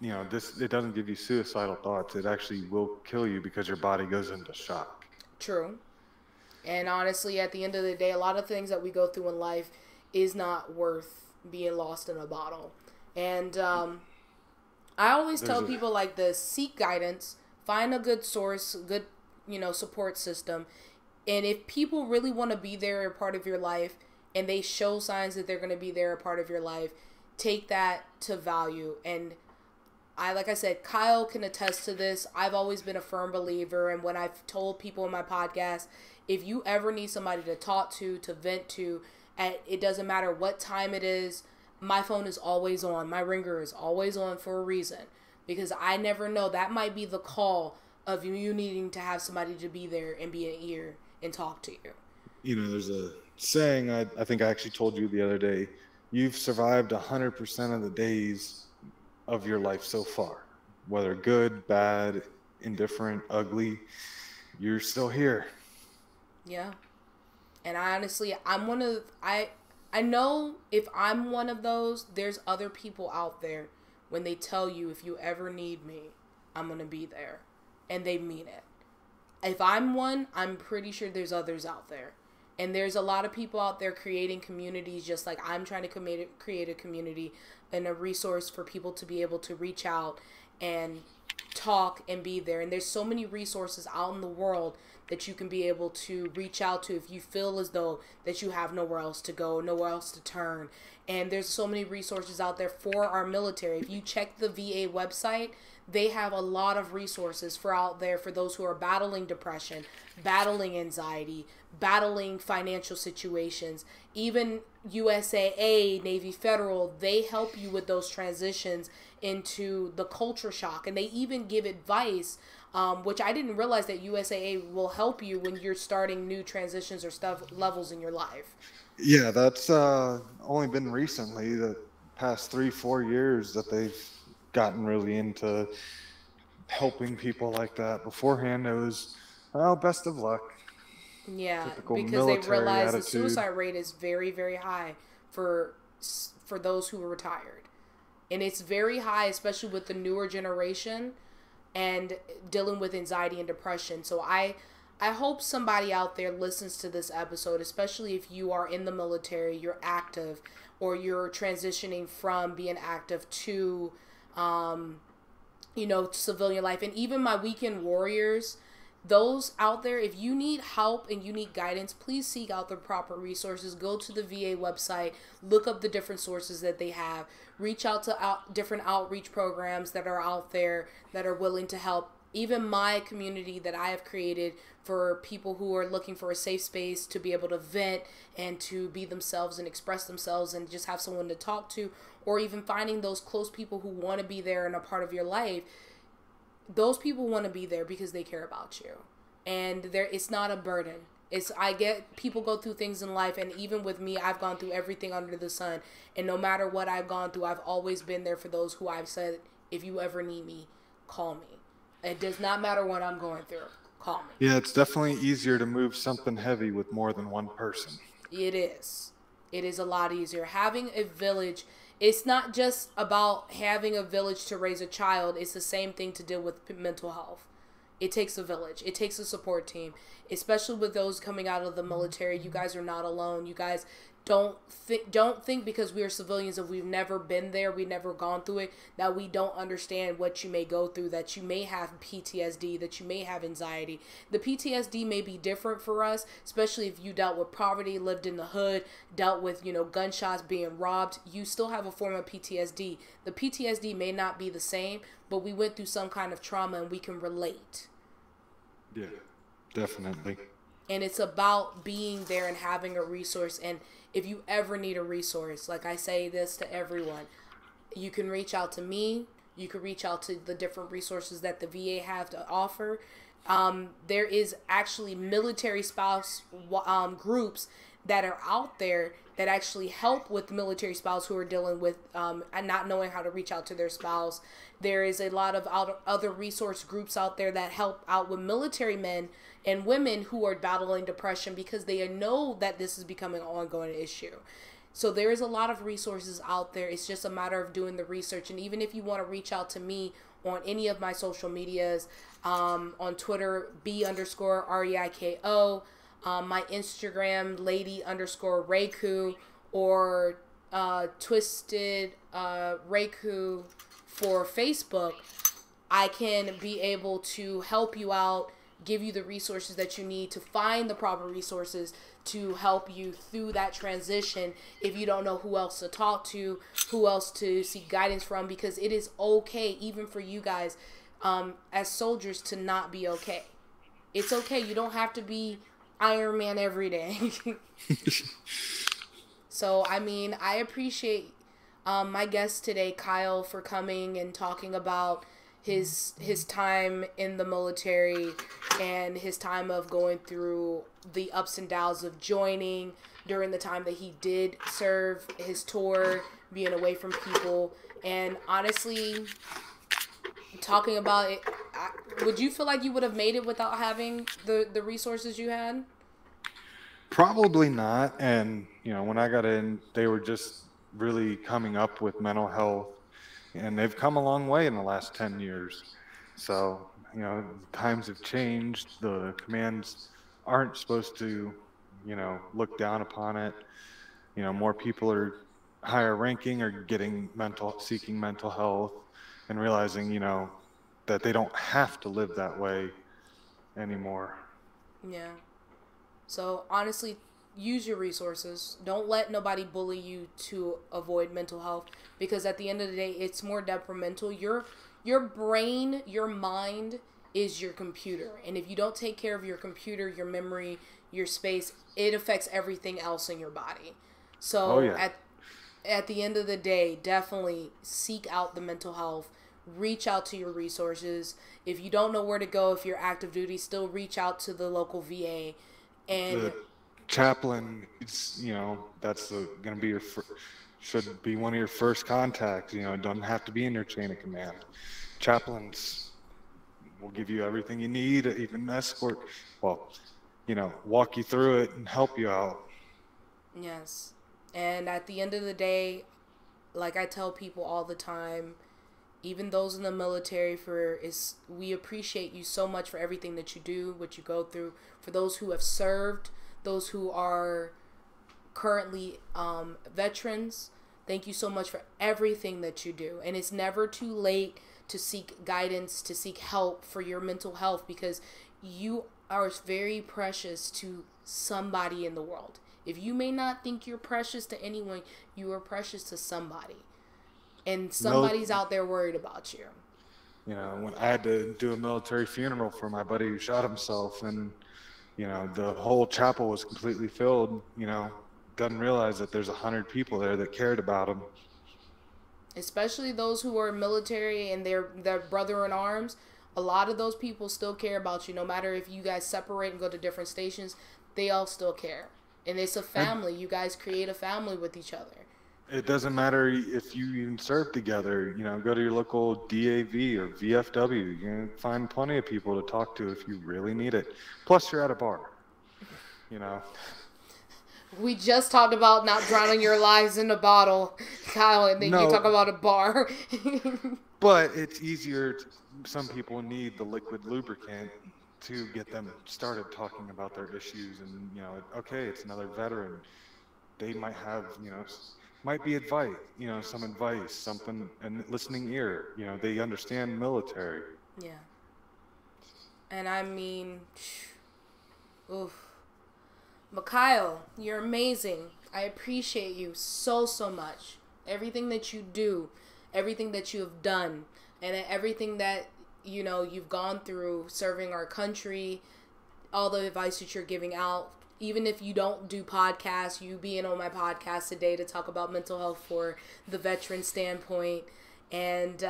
it doesn't give you suicidal thoughts. It actually will kill you because your body goes into shock. True. And honestly, at the end of the day, a lot of things that we go through in life is not worth being lost in a bottle. And I always tell people like this, seek guidance, find a good source, good, support system. And if people really want to be there a part of your life and they show signs that they're going to be there a part of your life, take that to value. And like I said, Kyle can attest to this. I've always been a firm believer. And when I've told people in my podcast, if you ever need somebody to talk to vent to, it doesn't matter what time it is, my phone is always on. My ringer is always on for a reason. Because I never know. That might be the call of you needing to have somebody to be there and be an ear and talk to you. There's a saying, I think I actually told you the other day, you've survived 100% of the days of your life so far. Whether good, bad, indifferent, ugly, you're still here. Yeah. And I honestly, I know if I'm one of those, there's other people out there when they tell you, if you ever need me, I'm going to be there. And they mean it. If I'm one, I'm pretty sure there's others out there. And there's a lot of people out there creating communities just like I'm trying to create a community and a resource for people to be able to reach out and talk and be there. And there's so many resources out in the world that you can be able to reach out to if you feel as though that you have nowhere else to go, nowhere else to turn. And there's so many resources out there for our military. If you check the VA website, they have a lot of resources for out there for those who are battling depression, battling anxiety, battling financial situations. Even USAA, Navy Federal, they help you with those transitions into the culture shock. And they even give advice, which I didn't realize that USAA will help you when you're starting new transitions or stuff levels in your life. Yeah, that's only been recently, the past 3 4 years, that they've gotten really into helping people like that. Beforehand, it was, well, best of luck. Yeah, Typical because they military realize the attitude. suicide rate is very, very high for for those who are retired, and it's very high, especially with the newer generation and dealing with anxiety and depression. So I hope somebody out there listens to this episode, especially if you are in the military, you're active, or you're transitioning from being active to, civilian life. And even my weekend warriors, those out there, if you need help and you need guidance, please seek out the proper resources. Go to the VA website, look up the different sources that they have, reach out to different outreach programs that are out there that are willing to help. Even my community that I have created for people who are looking for a safe space to be able to vent and to be themselves and express themselves and just have someone to talk to, or even finding those close people who want to be there and a part of your life. Those people want to be there because they care about you, and it's not a burden. I get people go through things in life, and even with me, I've gone through everything under the sun, and no matter what I've gone through, I've always been there for those who I've said, if you ever need me, call me. It does not matter what I'm going through, call me. Yeah, it's definitely easier to move something heavy with more than one person. It is a lot easier having a village. It's not just about having a village to raise a child. It's the same thing to deal with mental health. It takes a village. It takes a support team, especially with those coming out of the military. You guys are not alone. You guys don't think because we are civilians, if we've never been there, we've never gone through it, that we don't understand what you may go through, that you may have PTSD, that you may have anxiety. The PTSD may be different for us, especially if you dealt with poverty, lived in the hood, dealt with, gunshots, being robbed. You still have a form of PTSD. The PTSD may not be the same, but we went through some kind of trauma and we can relate. Yeah, definitely. And it's about being there and having a resource. And if you ever need a resource, like I say this to everyone, you can reach out to me. You can reach out to the different resources that the VA have to offer. There is actually military spouse groups that are out there that actually help with military spouse who are dealing with and not knowing how to reach out to their spouse. There is a lot of other resource groups out there that help out with military men and women who are battling depression because they know that this is becoming an ongoing issue. So there is a lot of resources out there. It's just a matter of doing the research. And even if you want to reach out to me on any of my social medias, on Twitter, B_Reiko, my Instagram, lady_Reiko, or Twisted Reiko for Facebook, I can be able to help you out, give you the resources that you need to find the proper resources to help you through that transition if you don't know who else to talk to, who else to seek guidance from, because it is okay even for you guys as soldiers to not be okay. It's okay. You don't have to be Iron Man every day. So, I appreciate my guest today, Kyle, for coming and talking about his time in the military and his time of going through the ups and downs of joining during the time that he did serve, his tour, being away from people, and honestly, talking about it. Would you feel like you would have made it without having the resources you had? Probably not. And, when I got in, they were just really coming up with mental health, and they've come a long way in the last 10 years. So, times have changed. The commands aren't supposed to, look down upon it. More people are higher ranking or seeking mental health and realizing, that they don't have to live that way anymore. Yeah. So honestly, use your resources. Don't let nobody bully you to avoid mental health, because at the end of the day, it's more detrimental. Your brain, your mind is your computer. And if you don't take care of your computer, your memory, your space, it affects everything else in your body. Oh So yeah. at the end of the day, definitely seek out the mental health. Reach out to your resources. If you don't know where to go, if you're active duty, still reach out to the local VA. And The chaplain, it's, that's going to be should be one of your first contacts. It doesn't have to be in your chain of command. Chaplains will give you everything you need, even escort, well, walk you through it and help you out. yes. And at the end of the day, like I tell people all the time, even those in the military, we appreciate you so much for everything that you do, what you go through. For those who have served, those who are currently veterans, thank you so much for everything that you do. And it's never too late to seek guidance, to seek help for your mental health, because you are very precious to somebody in the world. If you may not think you're precious to anyone, you are precious to somebody. And somebody's out there worried about you. When I had to do a military funeral for my buddy who shot himself, and, the whole chapel was completely filled, doesn't realize that there's 100 people there that cared about him. Especially those who are military and their brother in arms. A lot of those people still care about you. No matter if you guys separate and go to different stations, they all still care. And it's a family. You guys create a family with each other. It doesn't matter if you even serve together. Go to your local DAV or VFW. You can find plenty of people to talk to if you really need it. Plus, you're at a bar. We just talked about not drowning your lives in a bottle, Kyle, and then you talk about a bar. But it's easier. Some people need the liquid lubricant to get them started talking about their issues. And, okay, it's another veteran. They might have, might be advice, some advice, something, and listening ear. They understand military. Yeah. And I mean, oof. Mikhail, you're amazing. I appreciate you so, so much. Everything that you do, everything that you have done, and everything that, you've gone through serving our country, all the advice that you're giving out. Even if you don't do podcasts, you being on my podcast today to talk about mental health for the veteran standpoint. And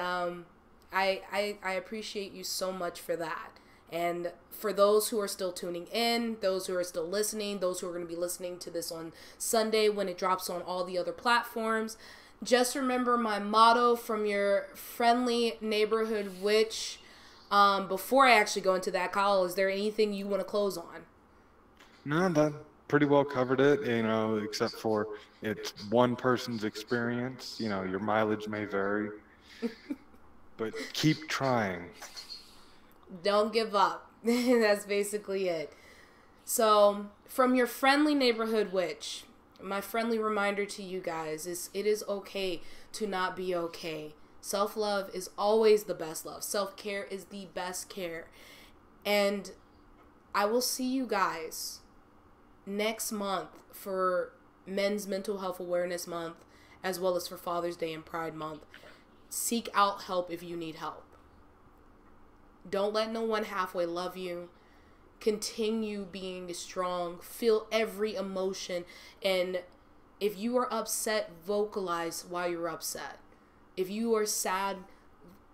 I appreciate you so much for that. And for those who are still tuning in, those who are still listening, those who are going to be listening to this on Sunday when it drops on all the other platforms, just remember my motto from your friendly neighborhood witch. Before I actually go into that, Kyle, is there anything you want to close on? No, that pretty well covered it, except for it's one person's experience. Your mileage may vary, but keep trying. Don't give up. That's basically it. So, from your friendly neighborhood witch, my friendly reminder to you guys is it is okay to not be okay. Self-love is always the best love. Self-care is the best care. And I will see you guys next month for Men's Mental Health Awareness Month, as well as for Father's Day and Pride Month. Seek out help if you need help. Don't let no one halfway love you. Continue being strong. Feel every emotion. And if you are upset, vocalize why you're upset. If you are sad,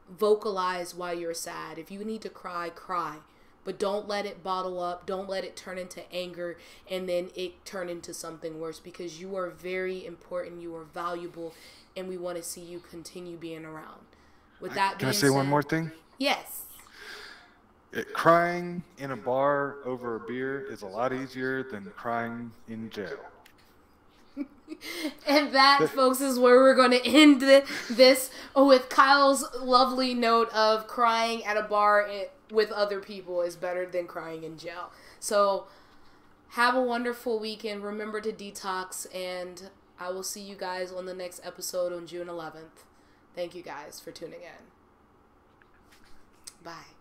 vocalize why you're sad. If you need to cry, cry. But don't let it bottle up. Don't let it turn into anger and then it turn into something worse, because you are very important. You are valuable. And we want to see you continue being around. With that Can I say one more thing? Yes. Crying in a bar over a beer is a lot easier than crying in jail. And that, folks, is where we're going to end this with Kyle's lovely note of crying at a bar with other people is better than crying in jail. So have a wonderful weekend. Remember to detox, and I will see you guys on the next episode on June 11th. Thank you guys for tuning in. Bye.